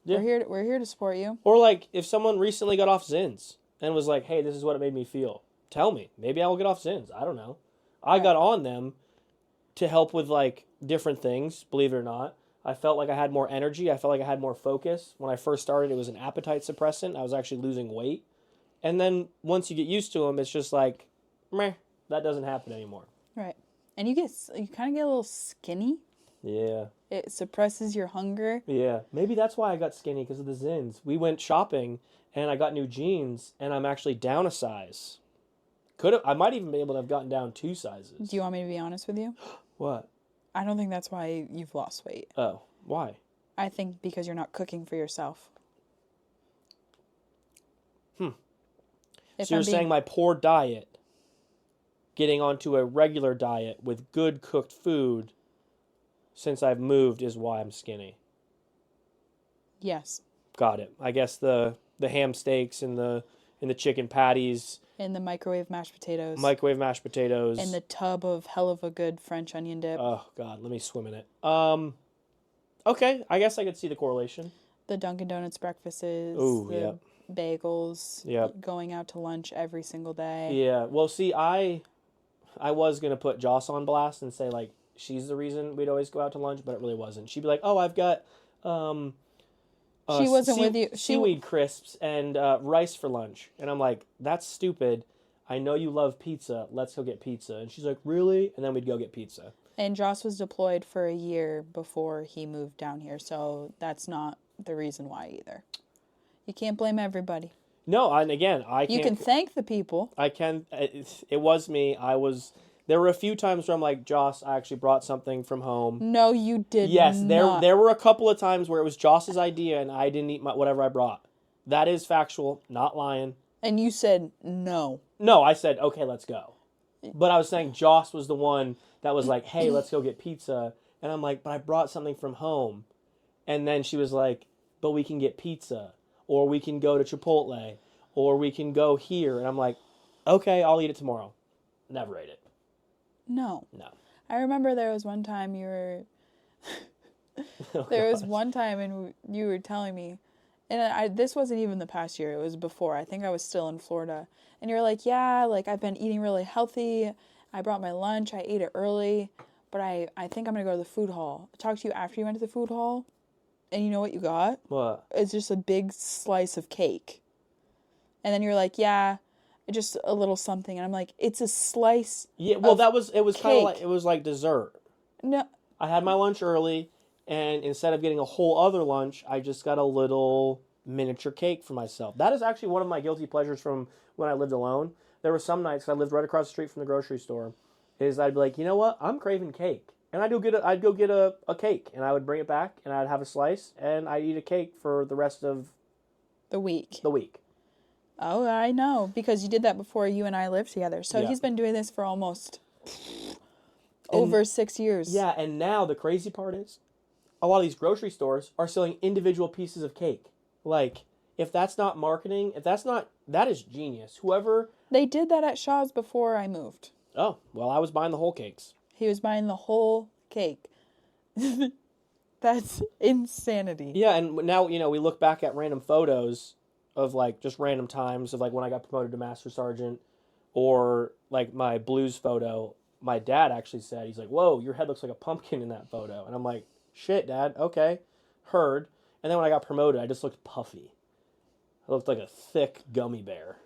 we're here to support you. Or like if someone recently got off Zyns and was like, hey, this is what it made me feel. Tell me. Maybe I will get off Zyns. I don't know. I got on them to help with like different things, believe it or not. I felt like I had more energy. I felt like I had more focus. When I first started, it was an appetite suppressant. I was actually losing weight. And then once you get used to them, it's just like, meh, that doesn't happen anymore. Right. And you kind of get a little skinny. Yeah. It suppresses your hunger. Yeah. Maybe that's why I got skinny, because of the Zyns. We went shopping and I got new jeans and I'm actually down a size. I might even be able to have gotten down 2 sizes. Do you want me to be honest with you? What? I don't think that's why you've lost weight. Oh, why? I think because you're not cooking for yourself. So you're saying my poor diet, getting onto a regular diet with good cooked food since I've moved, is why I'm skinny. Yes. Got it. I guess the ham steaks and the chicken patties. And the microwave mashed potatoes. And the tub of hell of a good French onion dip. Oh, God. Let me swim in it. Okay. I guess I could see the correlation. The Dunkin' Donuts breakfasts. Ooh, yeah. Bagels. Yeah. Going out to lunch every single day. Yeah. Well, see, I was going to put Joss on blast and say, like, she's the reason we'd always go out to lunch, but it really wasn't. She'd be like, oh, I've got... she wasn't with you. Seaweed crisps and rice for lunch. And I'm like, that's stupid. I know you love pizza. Let's go get pizza. And she's like, really? And then we'd go get pizza. And Joss was deployed for a year before he moved down here. So that's not the reason why either. You can't blame everybody. No, and again, I can't. You can thank the people. I can. It was me. I was There were a few times where I'm like, Joss, I actually brought something from home. No, you did Yes, not. there were a couple of times where it was Joss's idea and I didn't eat whatever I brought. That is factual, not lying. And you said no. No, I said, okay, let's go. But I was saying Joss was the one that was like, hey, let's go get pizza. And I'm like, but I brought something from home. And then she was like, but we can get pizza. Or we can go to Chipotle. Or we can go here. And I'm like, okay, I'll eat it tomorrow. Never ate it. No. No. I remember there was one time you were... There was one time and you were telling me, and this wasn't even the past year, it was before. I think I was still in Florida. And you're like, yeah, like I've been eating really healthy. I brought my lunch. I ate it early. But I think I'm going to go to the food hall. I talked to you after you went to the food hall. And you know what you got? What? It's just a big slice of cake. And then you're like, yeah, just a little something. And I'm like, it's a slice. Yeah, well, it was kind of cake. like, it was like dessert. No. I had my lunch early, and instead of getting a whole other lunch, I just got a little miniature cake for myself. That is actually one of my guilty pleasures from when I lived alone. There were some nights, 'cause I lived right across the street from the grocery store, is I'd be like, you know what, I'm craving cake. And I'd go get a cake, and I would bring it back, and I'd have a slice, and I'd eat a cake for the rest of The week. the week. Oh, I know. Because you did that before you and I lived together. So Yeah. he's been doing this for almost over 6 years. Yeah, and now the crazy part is, a lot of these grocery stores are selling individual pieces of cake. Like, if that's not marketing, that is genius. Whoever... They did that at Shaw's before I moved. Oh, well, I was buying the whole cakes. He was buying the whole cake. That's insanity. Yeah, and now, we look back at random photos of, like, just random times of, like, when I got promoted to Master Sergeant, or, like, my blues photo. My dad actually said, he's like, whoa, your head looks like a pumpkin in that photo. And I'm like, shit, Dad, okay, heard. And then when I got promoted, I just looked puffy. I looked like a thick gummy bear.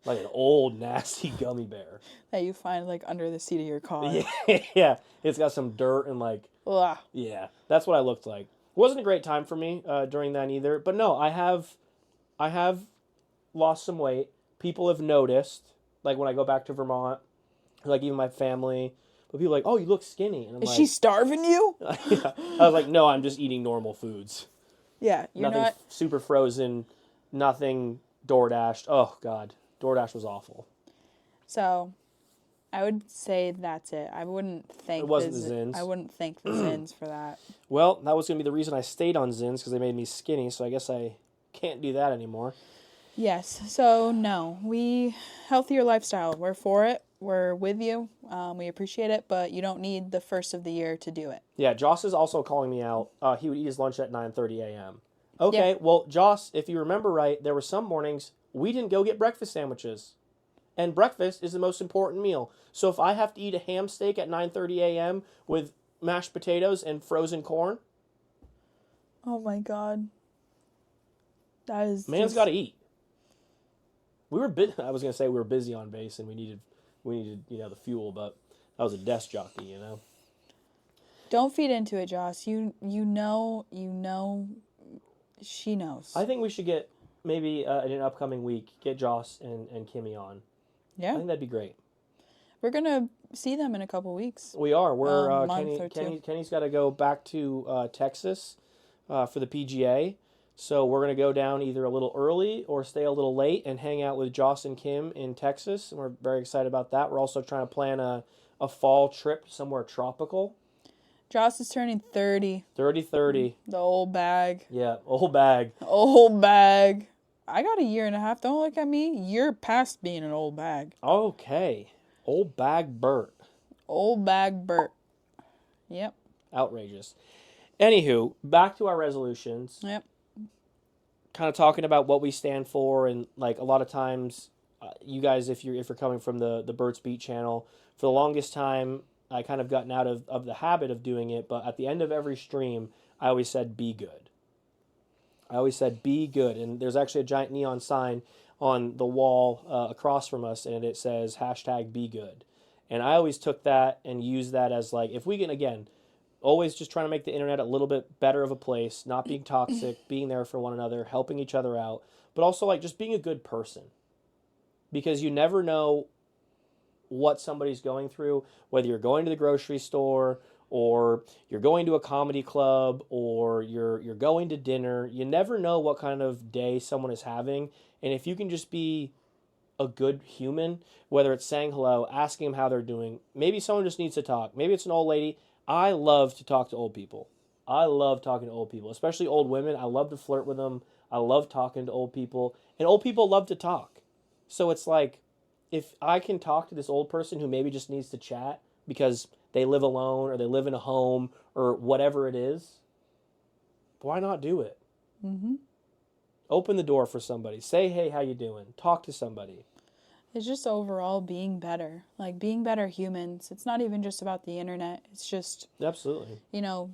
Like an old, nasty gummy bear. That you find, like, under the seat of your car. Yeah, it's got some dirt and, like... Ugh. Yeah, that's what I looked like. It wasn't a great time for me during that either. But no, I have lost some weight. People have noticed, like when I go back to Vermont, like even my family. But people are like, oh, you look skinny. And I'm Is like, she starving you? Yeah. I was like, no, I'm just eating normal foods. Yeah, you're Nothing not... super frozen, nothing DoorDashed. Oh, God. DoorDash was awful. So, I would say that's it. I wouldn't thank It wasn't the Zins. I wouldn't thank the Zins for that. Well, that was going to be the reason I stayed on Zins, because they made me skinny, so I guess I can't do that anymore. Yes. So, no. Healthier lifestyle. We're for it. We're with you. We appreciate it, but you don't need the first of the year to do it. Yeah, Joss is also calling me out. He would eat his lunch at 9:30 a.m. Okay, Yeah. Well, Joss, if you remember right, there were some mornings we didn't go get breakfast sandwiches. And breakfast is the most important meal. So if I have to eat a ham steak at 9:30 a.m. with mashed potatoes and frozen corn, Oh my God. That is man's got to eat. I was going to say we were busy on base and we needed the fuel, but that was a desk jockey, Don't feed into it, Joss. You know, she knows. I think we should get, maybe in an upcoming week, get Joss and Kimmy on. I Yeah. think that'd be great. We're going to see them in a couple weeks. We are. We're month or two. Kenny's got to go back to Texas for the PGA. So we're going to go down either a little early or stay a little late and hang out with Joss and Kim in Texas. And we're very excited about that. We're also trying to plan a fall trip somewhere tropical. Joss is turning 30. 30-30. The old bag. Yeah, old bag. Old bag. I got a year and a half. Don't look at me. You're past being an old bag. Okay. Old bag Burt. Old bag Burt. Yep. Outrageous. Anywho, back to our resolutions. Yep. Kind of talking about what we stand for, and like a lot of times, you guys, if you're coming from the Burt's Beat channel, for the longest time, I kind of gotten out of the habit of doing it, but at the end of every stream, I always said, be good. I always said, be good. And there's actually a giant neon sign on the wall across from us, and it says, #BeGood. And I always took that and used that as like, if we can, again, always just trying to make the internet a little bit better of a place, not being toxic, being there for one another, helping each other out, but also like just being a good person. Because you never know what somebody's going through, whether you're going to the grocery store or you're going to a comedy club or you're going to dinner. You never know what kind of day someone is having. And if you can just be a good human, whether it's saying hello, asking them how they're doing, maybe someone just needs to talk. Maybe it's an old lady. I love to talk to old people. I love talking to old people, especially old women. I love to flirt with them. I love talking to old people. And old people love to talk. So it's like, if I can talk to this old person who maybe just needs to chat because they live alone or they live in a home or whatever it is, why not do it? Mm-hmm. Open the door for somebody. Say, hey, how you doing? Talk to somebody. It's just overall being better. Like, being better humans. It's not even just about the internet. It's just... Absolutely. You know,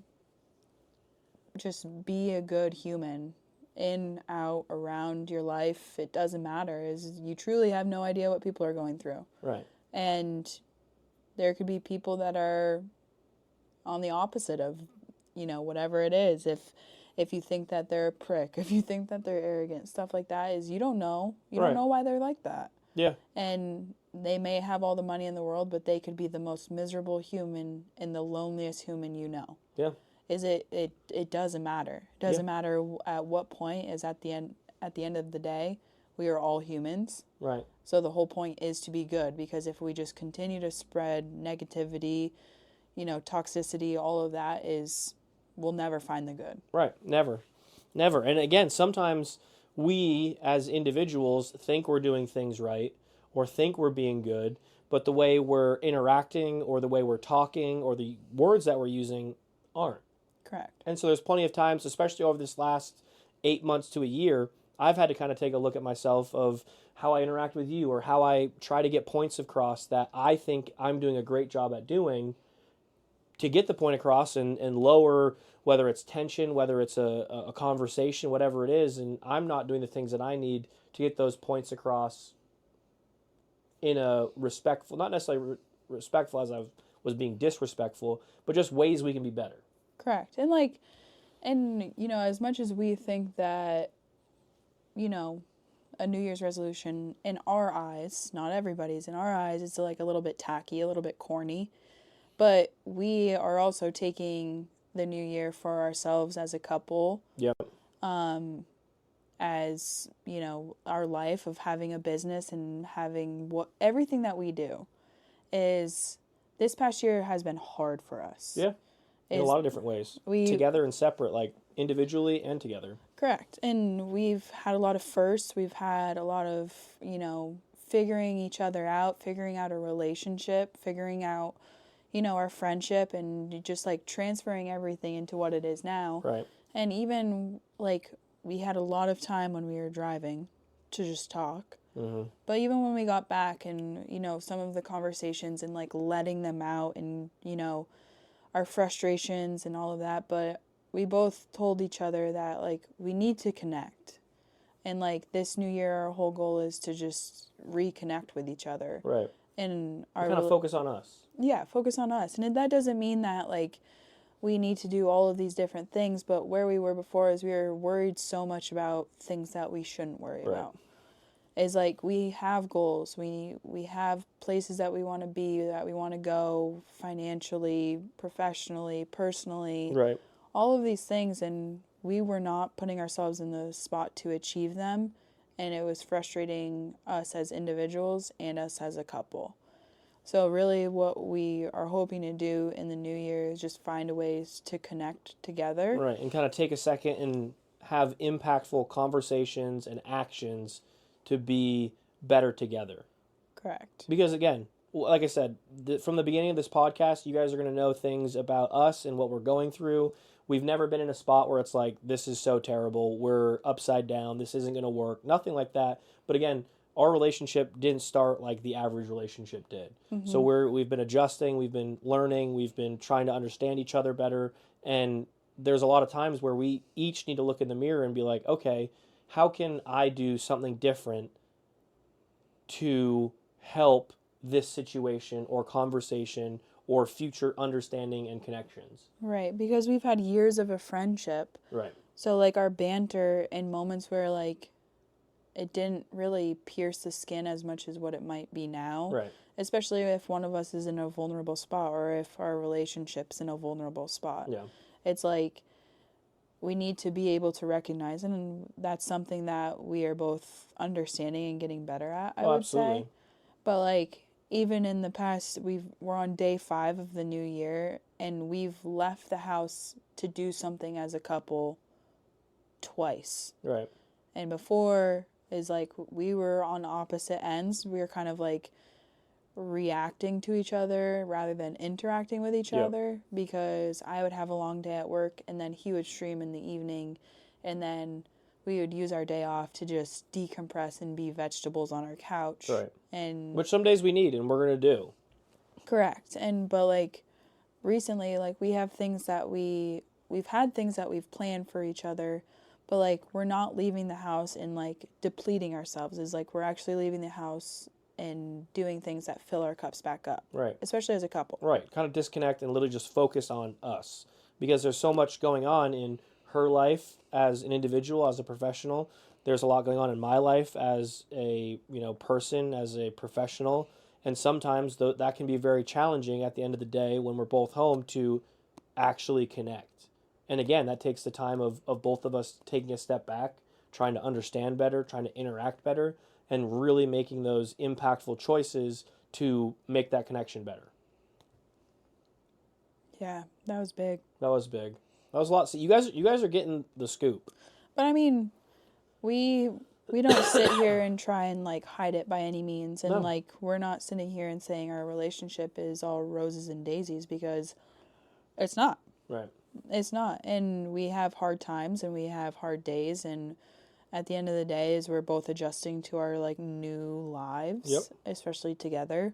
just be a good human. In, out, around your life, it doesn't matter. You truly have no idea what people are going through. Right. And there could be people that are on the opposite of, whatever it is. If you think that they're a prick, if you think that they're arrogant, stuff like that, is you don't know. You don't know why they're like that. Yeah. And they may have all the money in the world, but they could be the most miserable human and the loneliest human you know. Yeah. It doesn't matter. It doesn't matter at what point. Is at the end of the day, we are all humans. Right. So the whole point is to be good, because if we just continue to spread negativity, toxicity, all of that we'll never find the good. Right. Never. And again, sometimes we as individuals think we're doing things right or think we're being good, but the way we're interacting or the way we're talking or the words that we're using aren't. Correct. And so there's plenty of times, especially over this last 8 months to a year, I've had to kind of take a look at myself of how I interact with you or how I try to get points across that I think I'm doing a great job at doing to get the point across and lower, whether it's tension, whether it's a conversation, whatever it is, and I'm not doing the things that I need to get those points across in a respectful, not necessarily respectful as I was being disrespectful, but just ways we can be better. Correct. And as much as we think that, a New Year's resolution in our eyes, not everybody's, in our eyes, it's like a little bit tacky, a little bit corny, but we are also taking the new year for ourselves as a couple. Yep. As, our life of having a business and having everything that we do is, this past year has been hard for us. Yeah. In a lot of different ways. Together and separate, like individually and together. Correct. And we've had a lot of firsts. We've had a lot of, figuring each other out, figuring out a relationship, figuring out, our friendship, and just like transferring everything into what it is now. Right. And even like we had a lot of time when we were driving to just talk. Mm-hmm. But even when we got back and, some of the conversations and like letting them out and, our frustrations and all of that, but we both told each other that like we need to connect, and like this new year our whole goal is to just reconnect with each other, right? And kind of focus on us. Yeah, focus on us. And that doesn't mean that like we need to do all of these different things, but where we were before is we were worried so much about things that we shouldn't worry about. Is like we have goals, we have places that we want to be, that we want to go financially, professionally, personally. Right. All of these things, and we were not putting ourselves in the spot to achieve them, and it was frustrating us as individuals and us as a couple. So really what we are hoping to do in the new year is just find ways to connect together. Right, and kind of take a second and have impactful conversations and actions to be better together. Correct. Because again, like I said, from the beginning of this podcast, you guys are going to know things about us and what we're going through. We've never been in a spot where it's like, this is so terrible, we're upside down, this isn't going to work. Nothing like that. But again, our relationship didn't start like the average relationship did. Mm-hmm. So we've been adjusting, we've been learning, we've been trying to understand each other better. And there's a lot of times where we each need to look in the mirror and be like, okay, how can I do something different to help this situation or conversation or future understanding and connections? Right, because we've had years of a friendship. Right. So like our banter in moments where like it didn't really pierce the skin as much as what it might be now. Right. Especially if one of us is in a vulnerable spot or if our relationship's in a vulnerable spot. Yeah. It's like we need to be able to recognize it, and that's something that we are both understanding and getting better at, I would absolutely. say. But like even in the past, we're on day 5 of the new year, and we've left the house to do something as a couple twice. Right. And before is like we were on opposite ends. We were kind of like reacting to each other rather than interacting with each other, because I would have a long day at work and then he would stream in the evening, and then we would use our day off to just decompress and be vegetables on our couch. Right. And which some days we need and we're going to do. Correct. And but like recently, like we've had things that we've planned for each other, but like we're not leaving the house and like depleting ourselves. It's like we're actually leaving the house and doing things that fill our cups back up. Right. Especially as a couple. Right. Kind of disconnect and literally just focus on us, because there's so much going on in her life as an individual, as a professional. There's a lot going on in my life as a, person, as a professional. And sometimes that can be very challenging at the end of the day when we're both home to actually connect. And again, that takes the time of both of us taking a step back, trying to understand better, trying to interact better, and really making those impactful choices to make that connection better. Yeah, that was big. That was big. That was a lot. So you guys are getting the scoop. But I mean, we don't sit here and try and like hide it by any means, and like we're not sitting here and saying our relationship is all roses and daisies, because it's not. Right. It's not. And we have hard times and we have hard days, and at the end of the day is we're both adjusting to our like new lives, especially together.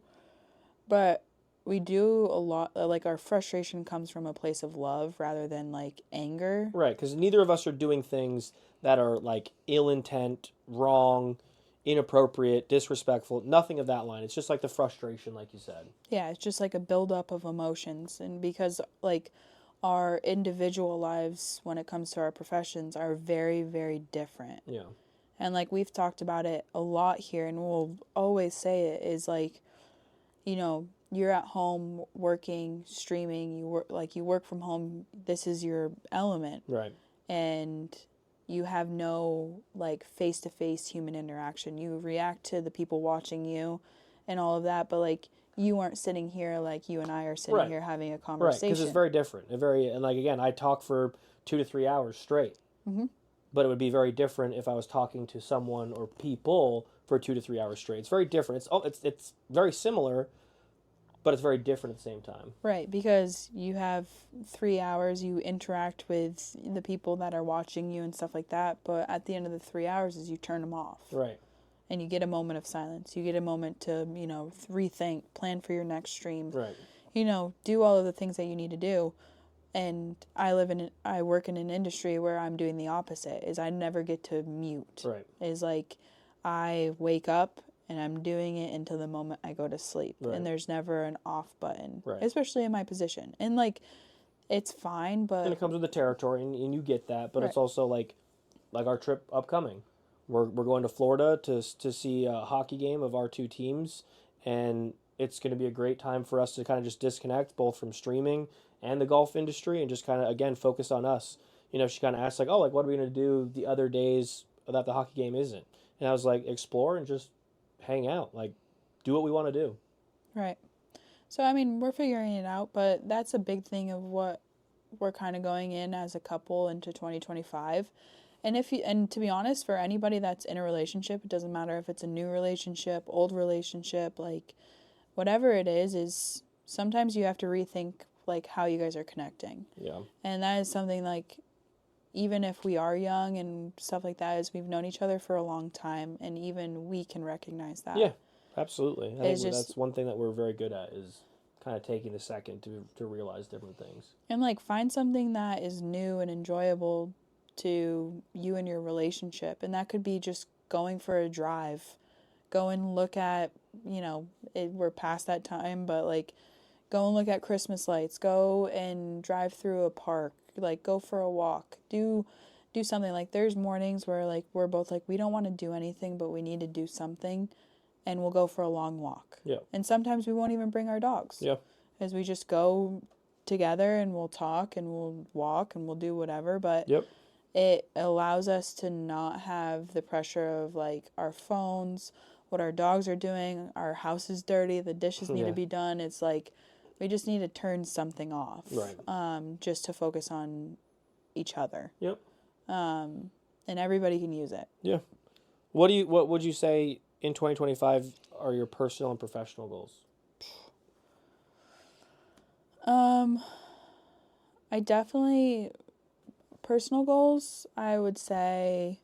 But we do a lot, like our frustration comes from a place of love rather than like anger. Right, because neither of us are doing things that are like ill intent, wrong, inappropriate, disrespectful, nothing of that line. It's just like the frustration, like you said. Yeah, it's just like a buildup of emotions. And because like our individual lives when it comes to our professions are very, very different. Yeah. And like we've talked about it a lot here, and we'll always say it, is like, you're at home working, streaming, you work from home, this is your element. Right. And you have no like face-to-face human interaction. You react to the people watching you and all of that, but like you aren't sitting here like you and I are sitting here having a conversation. Right, because it's very different. And like, again, I talk for 2 to 3 hours straight. Mm-hmm. But it would be very different if I was talking to someone or people for 2 to 3 hours straight. It's very different. It's very similar, but it's very different at the same time. Right, because you have 3 hours, you interact with the people that are watching you and stuff like that, but at the end of the 3 hours is you turn them off. Right. And you get a moment of silence. You get a moment to, rethink, plan for your next stream. Right. Do all of the things that you need to do. And I work in an industry where I'm doing the opposite, is I never get to mute. Right. Is like I wake up and I'm doing it until the moment I go to sleep. Right. And there's never an off button, right. Especially in my position. And like, it's fine, but... And it comes with the territory, and you get that, but It's also like our trip upcoming. We're going to Florida to see a hockey game of our two teams, and it's going to be a great time for us to kind of just disconnect both from streaming and the golf industry and just kind of, again, focus on us. She kind of asked, like, what are we going to do the other days that the hockey game isn't? And I was like, explore and just hang out. Like, do what we want to do. Right. So, I mean, we're figuring it out, but that's a big thing of what we're kind of going in as a couple into 2025. And to be honest, for anybody that's in a relationship, it doesn't matter if it's a new relationship, old relationship, like whatever it is sometimes you have to rethink like how you guys are connecting. Yeah. And that is something like, even if we are young and stuff like that, is we've known each other for a long time, and even we can recognize that. Yeah, absolutely. I think that's one thing that we're very good at, is kind of taking a second to realize different things. And like find something that is new and enjoyable to you and your relationship, and that could be just going for a drive, go and look at, we're past that time, but like go and look at Christmas lights, go and drive through a park, like go for a walk, do do something. Like, there's mornings where, like, we're both like, we don't want to do anything, but we need to do something, and we'll go for a long walk. Yeah. And sometimes we won't even bring our dogs. Yeah. As we just go together and we'll talk and we'll walk and we'll do whatever, but Yep. it allows us to not have the pressure of, like, our phones, what our dogs are doing, our house is dirty, the dishes need to be done. It's like, we just need to turn something off. Right. Just to focus on each other. Yep. And everybody can use it. Yeah. What would you say in 2025 are your personal and professional goals? I definitely, personal goals, I would say,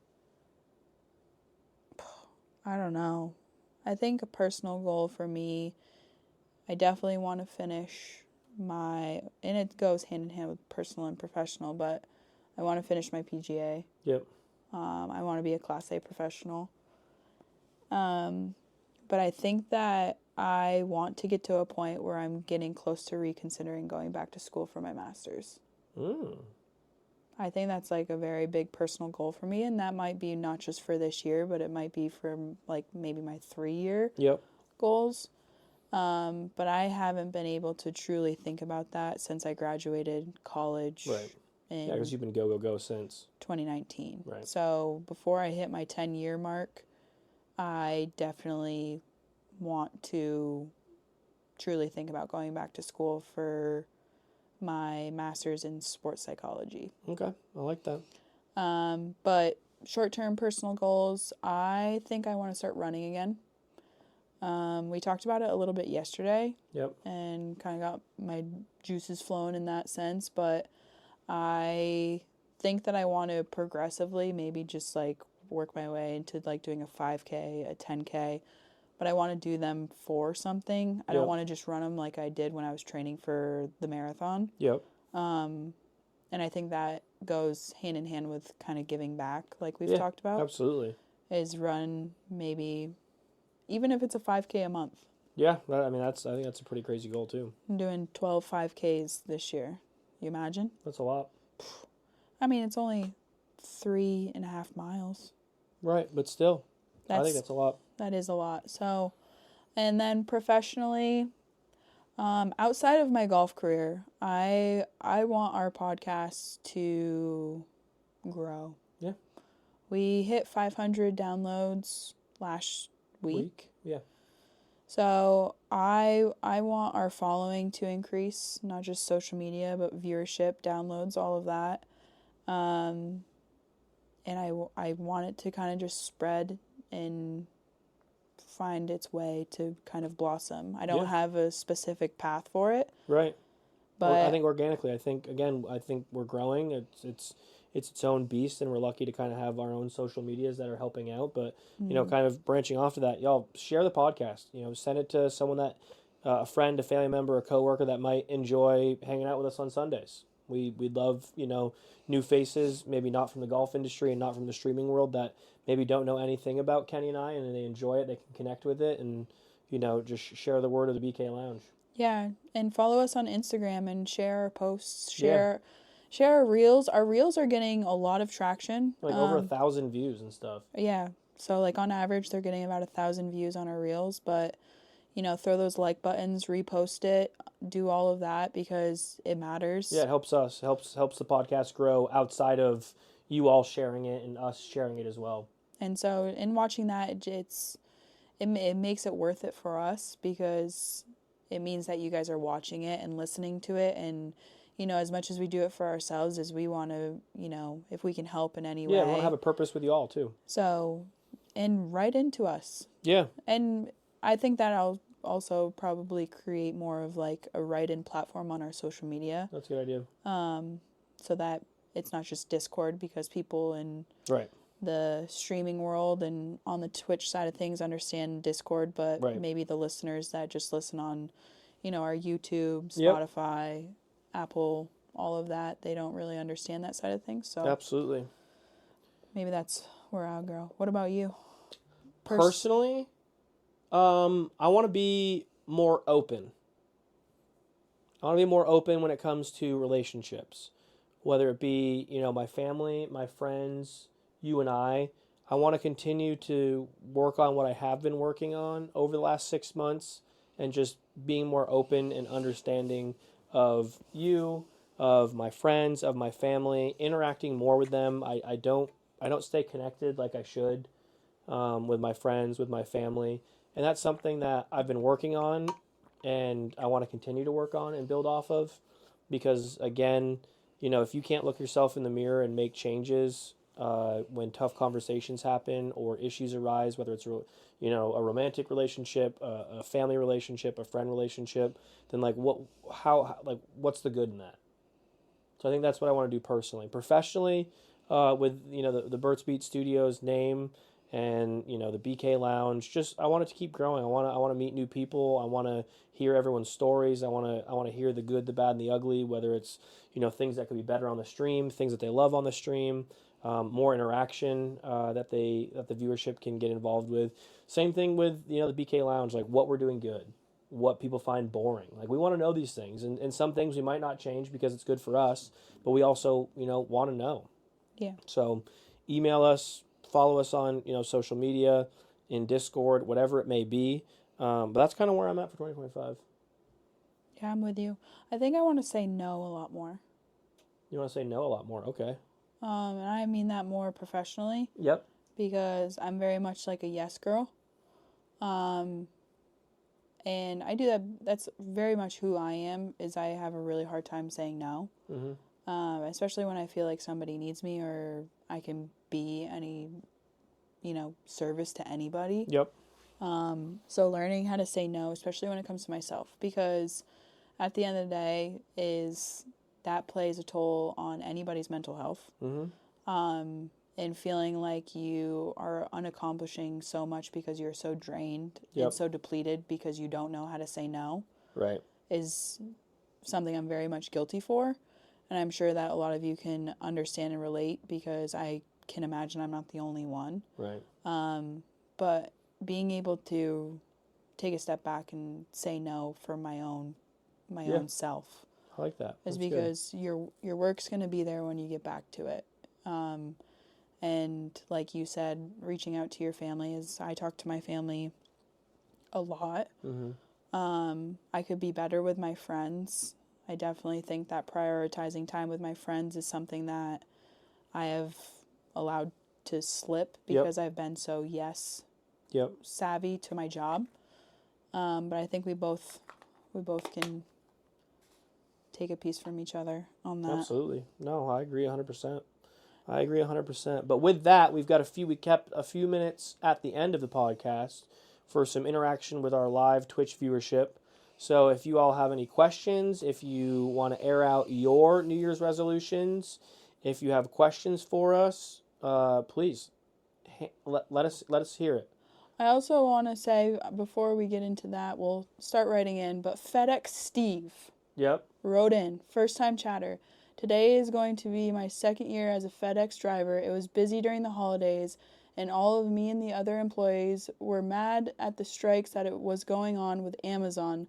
I don't know. I think a personal goal for me, I definitely want to finish and it goes hand in hand with personal and professional, but I want to finish my PGA. Yep. I want to be a Class A professional. But I think that I want to get to a point where I'm getting close to reconsidering going back to school for my master's. I think that's, like, a very big personal goal for me, and that might be not just for this year, but it might be for, like, maybe my 3-year goals. But I haven't been able to truly think about that since I graduated college. Right. In because you've been go since 2019. Right. So before I hit my 10-year mark, I definitely want to truly think about going back to school for my master's in sports psychology. Okay, I like that. But short-term personal goals, I think I want to start running again. We talked about it a little bit yesterday. Yep. And kind of got my juices flowing in that sense, but I think that I want to progressively maybe just, like, work my way into, like, doing a 5K, a 10K, but I want to do them for something. I don't want to just run them like I did when I was training for the marathon. Yep. And I think that goes hand in hand with kind of giving back, like we've talked about. Absolutely. Is run maybe, even if it's a 5K a month. Yeah, I think that's a pretty crazy goal too. I'm doing 12 5Ks this year. You imagine? That's a lot. I mean, it's only 3.5 miles. Right, but still, I think that's a lot. That is a lot. So, and then professionally, outside of my golf career, I want our podcast to grow. Yeah. We hit 500 downloads last week. Yeah. So I want our following to increase, not just social media, but viewership, downloads, all of that. And I want it to kind of just spread and find its way to kind of blossom. I don't have a specific path for it. Right. But I think organically, I think we're growing. It's its own beast, and we're lucky to kind of have our own social medias that are helping out. But, you know, kind of branching off to that, y'all share the podcast, you know, send it to someone that, a friend, a family member, a coworker that might enjoy hanging out with us on Sundays. We'd love, you know, new faces, maybe not from the golf industry and not from the streaming world, that maybe don't know anything about Kenny and I, and they enjoy it, they can connect with it, and, you know, just share the word of the BK Lounge. Yeah, and follow us on Instagram and share our posts, share our reels. Our reels are getting a lot of traction. Like over 1,000 views and stuff. Yeah, so like on average, they're getting about 1,000 views on our reels, but, you know, throw those like buttons, repost it, do all of that because it matters. Yeah, it helps us, helps the podcast grow outside of you all sharing it and us sharing it as well. And so in watching that, it makes it worth it for us because it means that you guys are watching it and listening to it. And, you know, as much as we do it for ourselves, as we want to, you know, if we can help in any way. Yeah, we want to have a purpose with you all too. So, and write into us. Yeah. And I think that I'll also probably create more of like a write-in platform on our social media. That's a good idea. So that it's not just Discord, because people in Right. the streaming world and on the Twitch side of things understand Discord, but maybe the listeners that just listen on, you know, our YouTube, Spotify, Apple, all of that, they don't really understand that side of things. So absolutely. Maybe that's where I'll grow. What about you? Personally, I want to be more open. I want to be more open when it comes to relationships. whether it be, my family, my friends, you and I want to continue to work on what I have been working on over the last 6 months and just being more open and understanding of you, of my friends, of my family, interacting more with them. I don't stay connected like I should with my friends, with my family. And that's something that I've been working on and I want to continue to work on and build off of because, again, if you can't look yourself in the mirror and make changes when tough conversations happen or issues arise, whether it's a romantic relationship, a family relationship, a friend relationship, then what's the good in that? So I think that's what I want to do personally. Professionally, with the Burt's Beat Studios name and the BK Lounge, just I want it to keep growing. I want to meet new people. I want to hear everyone's stories. I want to hear the good, the bad, and the ugly. Whether it's things that could be better on the stream, things that they love on the stream, more interaction that the viewership can get involved with. Same thing with the BK Lounge, like what we're doing good, what people find boring. Like we want to know these things, and some things we might not change because it's good for us, but we also want to know. Yeah. So email us, follow us on social media, in Discord, whatever it may be. But that's kind of where I'm at for 2025. Yeah, I'm with you. I think I want to say no a lot more. You want to say no a lot more? Okay. And I mean that more professionally. Yep. Because I'm very much like a yes girl. And I do that. That's very much who I am, is I have a really hard time saying no. Mm-hmm. Especially when I feel like somebody needs me or I can be any, service to anybody. Yep. So learning how to say no, especially when it comes to myself, because at the end of the day that plays a toll on anybody's mental health. Mm-hmm. And feeling like you are unaccomplishing so much because you're so drained and so depleted because you don't know how to say no. Right. Is something I'm very much guilty for. And I'm sure that a lot of you can understand and relate because I can imagine I'm not the only one. Right. But being able to take a step back and say no for my own self. I like that. Is because your work's going to be there when you get back to it. And like you said, reaching out to your family is, I talk to my family a lot. Mm-hmm. I could be better with my friends. I definitely think that prioritizing time with my friends is something that I have allowed to slip because I've been so savvy to my job. But I think we both can take a piece from each other on that. Absolutely. No, I agree 100%. I agree 100%. But with that, we kept a few minutes at the end of the podcast for some interaction with our live Twitch viewership. So if you all have any questions, if you want to air out your New Year's resolutions, if you have questions for us, please let us hear it. I also want to say, before we get into that, we'll start writing in, but FedEx Steve wrote in, first time chatter. Today is going to be my second year as a FedEx driver. It was busy during the holidays, and all of me and the other employees were mad at the strikes that it was going on with Amazon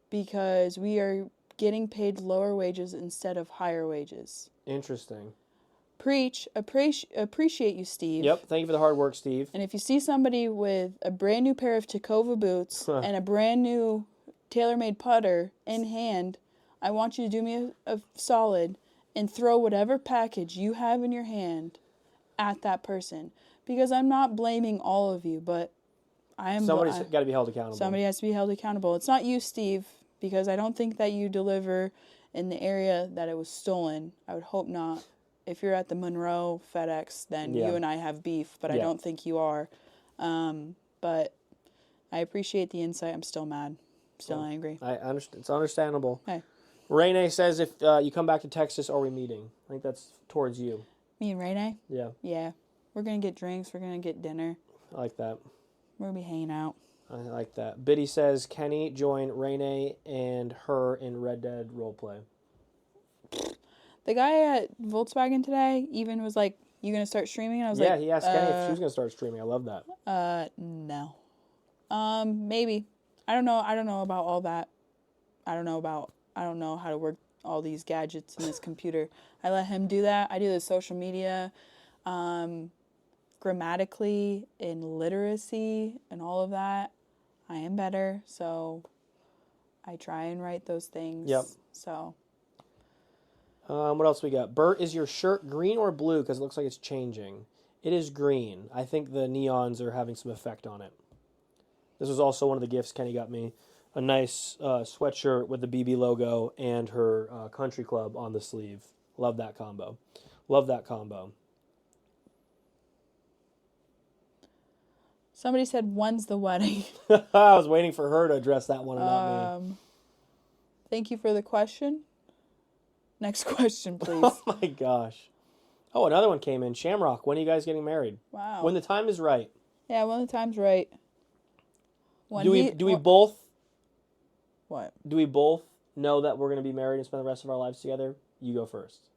because we are getting paid lower wages instead of higher wages. Interesting. Preach. Appreciate you, Steve. Yep. Thank you for the hard work, Steve. And if you see somebody with a brand new pair of Tacova boots and a brand new tailor-made putter in hand, I want you to do me a solid and throw whatever package you have in your hand at that person. Because I'm not blaming all of you, but I am. Somebody's got to be held accountable. Somebody has to be held accountable. It's not you, Steve, because I don't think that you deliver in the area that it was stolen. I would hope not. If you're at the Monroe FedEx, then you and I have beef, but I don't think you are. But I appreciate the insight. I'm still mad. Still angry. I understand. It's understandable. Hey. Renee says if you come back to Texas, are we meeting? I think that's towards you. Me and Renee? Yeah. Yeah. We're going to get drinks. We're going to get dinner. I like that. We're going to be hanging out. I like that. Biddy says, Kenny join Renee and her in Red Dead roleplay. The guy at Volkswagen today even was like, you going to start streaming? And I was like, he asked Kenny if she was going to start streaming. I love that. No. Maybe. I don't know about all that. I don't know how to work all these gadgets in this computer. I let him do that. I do the social media, grammatically, and literacy, and all of that. I am better, so I try and write those things. Yep. So. What else we got? Bert, is your shirt green or blue? Because it looks like it's changing. It is green. I think the neons are having some effect on it. This was also one of the gifts Kenny got me. A nice sweatshirt with the BB logo and her country club on the sleeve. Love that combo. Love that combo. Somebody said, when's the wedding? I was waiting for her to address that one and not me. Thank you for the question. Next question, please. Oh my gosh. Oh, another one came in. Shamrock, when are you guys getting married? Wow. When the time is right. Yeah, when the time's right. Do we both... What? Do we both know that we're going to be married and spend the rest of our lives together? You go first.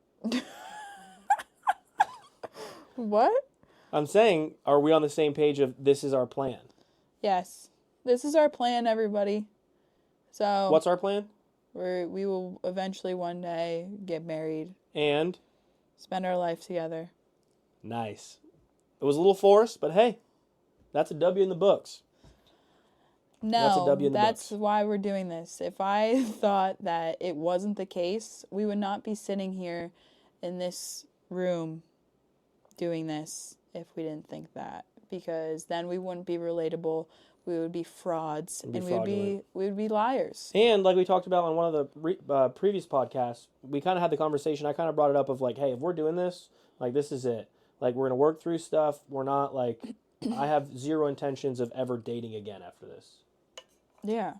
What? I'm saying, are we on the same page of this is our plan? Yes. This is our plan, everybody. So what's our plan? We will eventually one day get married. And? Spend our life together. Nice. It was a little forced, but hey, that's a W in the books. No, that's why we're doing this. If I thought that it wasn't the case, we would not be sitting here in this room doing this if we didn't think that. Because then we wouldn't be relatable. We would be frauds. And we would be liars. And like we talked about on one of the previous podcasts, we kind of had the conversation. I kind of brought it up of like, hey, if we're doing this, like this is it. Like we're going to work through stuff. We're not like, I have zero intentions of ever dating again after this. Yeah.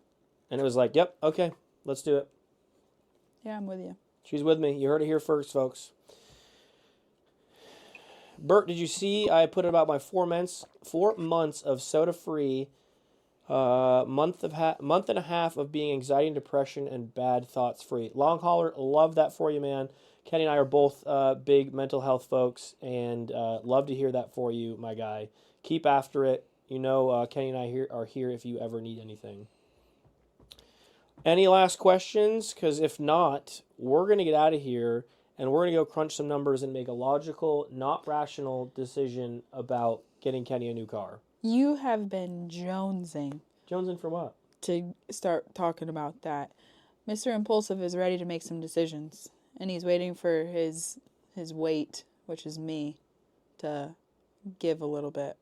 And it was like, yep, okay, let's do it. Yeah, I'm with you. She's with me. You heard it here first, folks. Bert, did you see I put about my 4 months of soda-free, month and a half of being anxiety and depression and bad thoughts free. Long hauler, love that for you, man. Kenny and I are both big mental health folks, and love to hear that for you, my guy. Keep after it. You know, Kenny and I are here if you ever need anything. Any last questions? Because if not, we're going to get out of here, and we're going to go crunch some numbers and make a logical, not rational decision about getting Kenny a new car. You have been jonesing. Jonesing for what? To start talking about that. Mr. Impulsive is ready to make some decisions, and he's waiting for his weight, which is me, to give a little bit.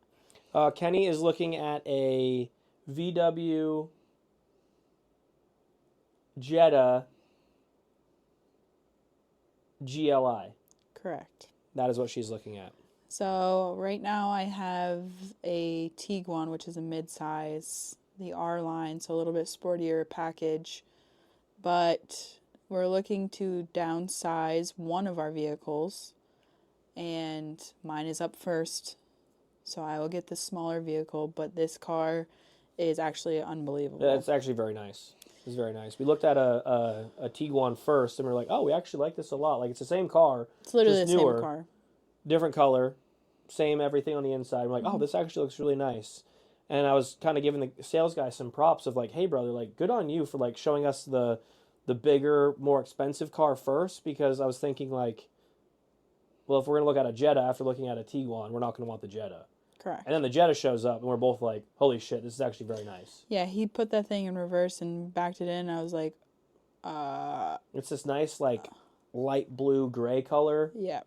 Kenny is looking at a VW Jetta GLI. Correct. That is what she's looking at. So right now I have a Tiguan, which is a mid-size, the R line, so a little bit sportier package. But we're looking to downsize one of our vehicles, and mine is up first. So I will get the smaller vehicle, but this car is actually unbelievable. Yeah, it's actually very nice. It's very nice. We looked at a Tiguan first, and we were like, oh, we actually like this a lot. Like, it's the same car. It's literally just the newer, same car. Different color, same everything on the inside. We're like, oh, this actually looks really nice. And I was kind of giving the sales guy some props of like, hey, brother, like, good on you for like showing us the bigger, more expensive car first, because I was thinking like, well, if we're going to look at a Jetta after looking at a Tiguan, we're not going to want the Jetta. Correct. And then the Jetta shows up, and we're both like, holy shit, this is actually very nice. Yeah, he put that thing in reverse and backed it in. I was like, It's this nice, like, light blue gray color. Yeah.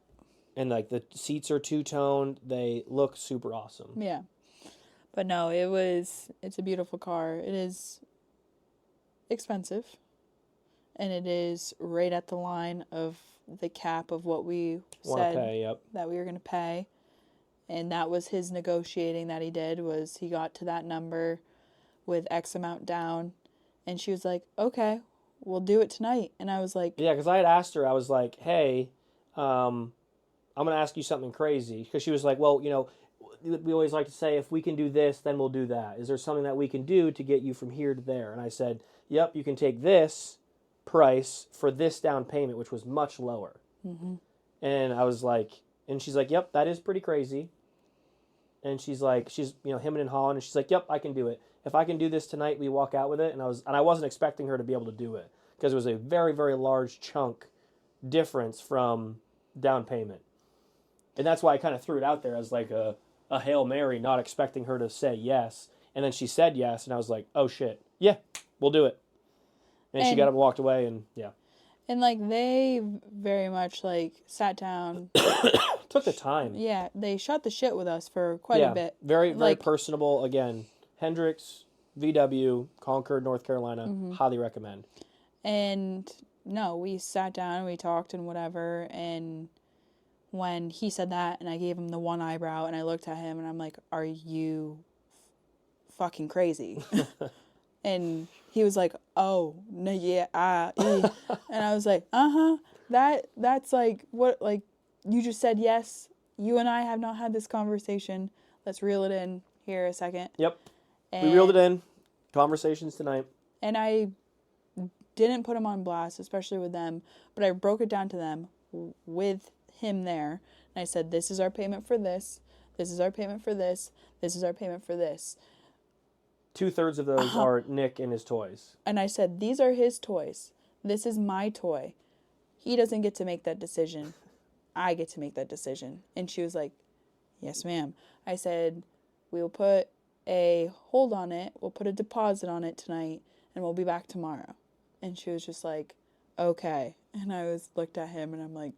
And, like, the seats are two-toned. They look super awesome. Yeah. But no, it's a beautiful car. It is expensive. And it is right at the line of the cap of what we said that we were going to pay. And that was his negotiating that he did, was he got to that number with X amount down. And she was like, okay, we'll do it tonight. And I was like... Yeah, because I had asked her, I was like, hey, I'm going to ask you something crazy. Because she was like, well, you know, we always like to say, if we can do this, then we'll do that. Is there something that we can do to get you from here to there? And I said, yep, you can take this price for this down payment, which was much lower. Mm-hmm. And I was like... And she's like, yep, that is pretty crazy. And she's like, hemming and hawing, and she's like, yep, I can do it. If I can do this tonight, we walk out with it. And I wasn't expecting her to be able to do it. because it was a very, very large chunk difference from down payment. And that's why I kind of threw it out there as like a Hail Mary, not expecting her to say yes. And then she said yes, and I was like, oh shit, yeah, we'll do it. And she got up and walked away, and yeah. And like they very much like sat down. Took the time. Yeah, they shot the shit with us for quite a bit. Very, very personable. Again, Hendricks, VW, Concord, North Carolina. Highly recommend. And no, we sat down, we talked and whatever, and when he said that, and I gave him the one eyebrow, and I looked at him, and I'm like, are you fucking crazy? And he was like, oh, no, yeah, and I was like, that's like, what, like, you just said yes. You and I have not had this conversation. Let's reel it in here a second. Yep. We reeled it in. Conversations tonight. And I didn't put him on blast, especially with them, but I broke it down to them with him there. And I said, this is our payment for this. This is our payment for this. This is our payment for this. 2/3 of those are Nick and his toys. And I said, these are his toys. This is my toy. He doesn't get to make that decision. I get to make that decision. And she was like, yes, ma'am. I said, we'll put a hold on it. We'll put a deposit on it tonight, and we'll be back tomorrow. And she was just like, okay. And I looked at him, and I'm like,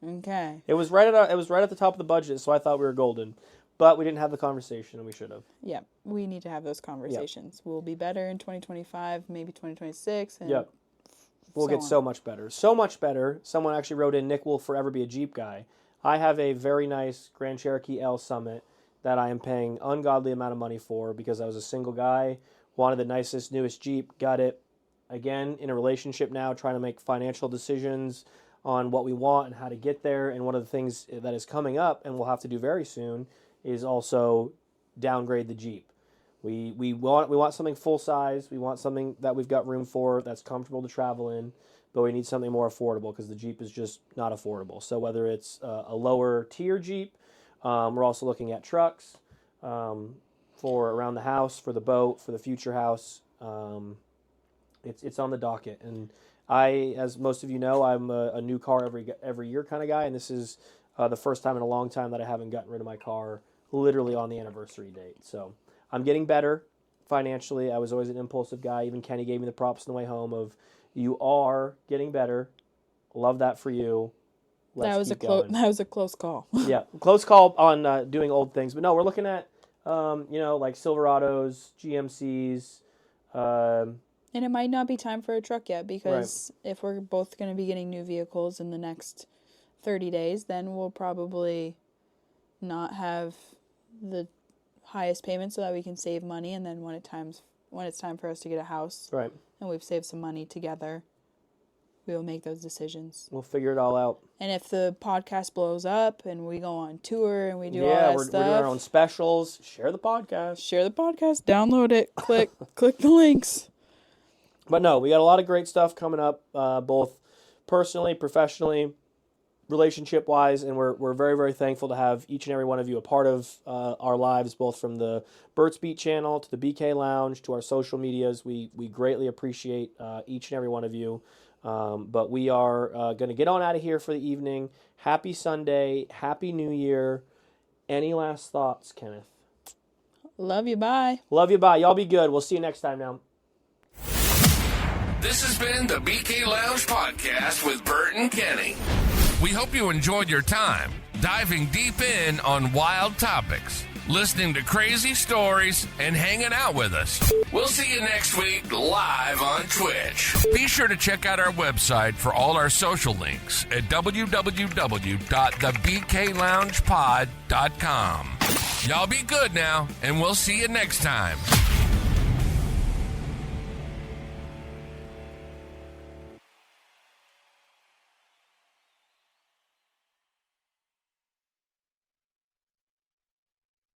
okay. It was right at the top of the budget, so I thought we were golden. But we didn't have the conversation, and we should have. Yeah, we need to have those conversations. Yep. We'll be better in 2025, maybe 2026. And yep. We'll get so much better. So much better. Someone actually wrote in, Nick will forever be a Jeep guy. I have a very nice Grand Cherokee L Summit that I am paying ungodly amount of money for because I was a single guy, wanted the nicest, newest Jeep, got it. Again, in a relationship now, trying to make financial decisions on what we want and how to get there. And one of the things that is coming up, and we'll have to do very soon, is also downgrade the Jeep. We want something full size. We want something that we've got room for, that's comfortable to travel in, but we need something more affordable because the Jeep is just not affordable. So whether it's a lower tier Jeep, we're also looking at trucks for around the house, for the boat, for the future house. It's on the docket. And I, as most of you know, I'm a new car every year kind of guy, and this is the first time in a long time that I haven't gotten rid of my car literally on the anniversary date. So I'm getting better financially. I was always an impulsive guy. Even Kenny gave me the props on the way home of, you are getting better. Love that for you. That was a close call. Yeah, close call on doing old things. But no, we're looking at, like Silverados, GMCs. And it might not be time for a truck yet because if we're both going to be getting new vehicles in the next 30 days, then we'll probably not have the highest payment so that we can save money. And then when it's time for us to get a house, right, and we've saved some money together, we will make those decisions. We'll figure it all out. And if the podcast blows up and we go on tour and we do all that stuff. Yeah, we're doing our own specials. Share the podcast. Download it. Click the links. But no, we got a lot of great stuff coming up, both personally, professionally, relationship-wise, and we're very, very thankful to have each and every one of you a part of our lives, both from the Burt's Beat channel to the BK Lounge to our social medias. We greatly appreciate each and every one of you. But we are going to get on out of here for the evening. Happy Sunday. Happy New Year. Any last thoughts, Kenneth? Love you. Bye. Love you. Bye. Y'all be good. We'll see you next time now. This has been the BK Lounge Podcast with Burt and Kenny. We hope you enjoyed your time diving deep in on wild topics, listening to crazy stories, and hanging out with us. We'll see you next week live on Twitch. Be sure to check out our website for all our social links at www.thebkloungepod.com. Y'all be good now, and we'll see you next time.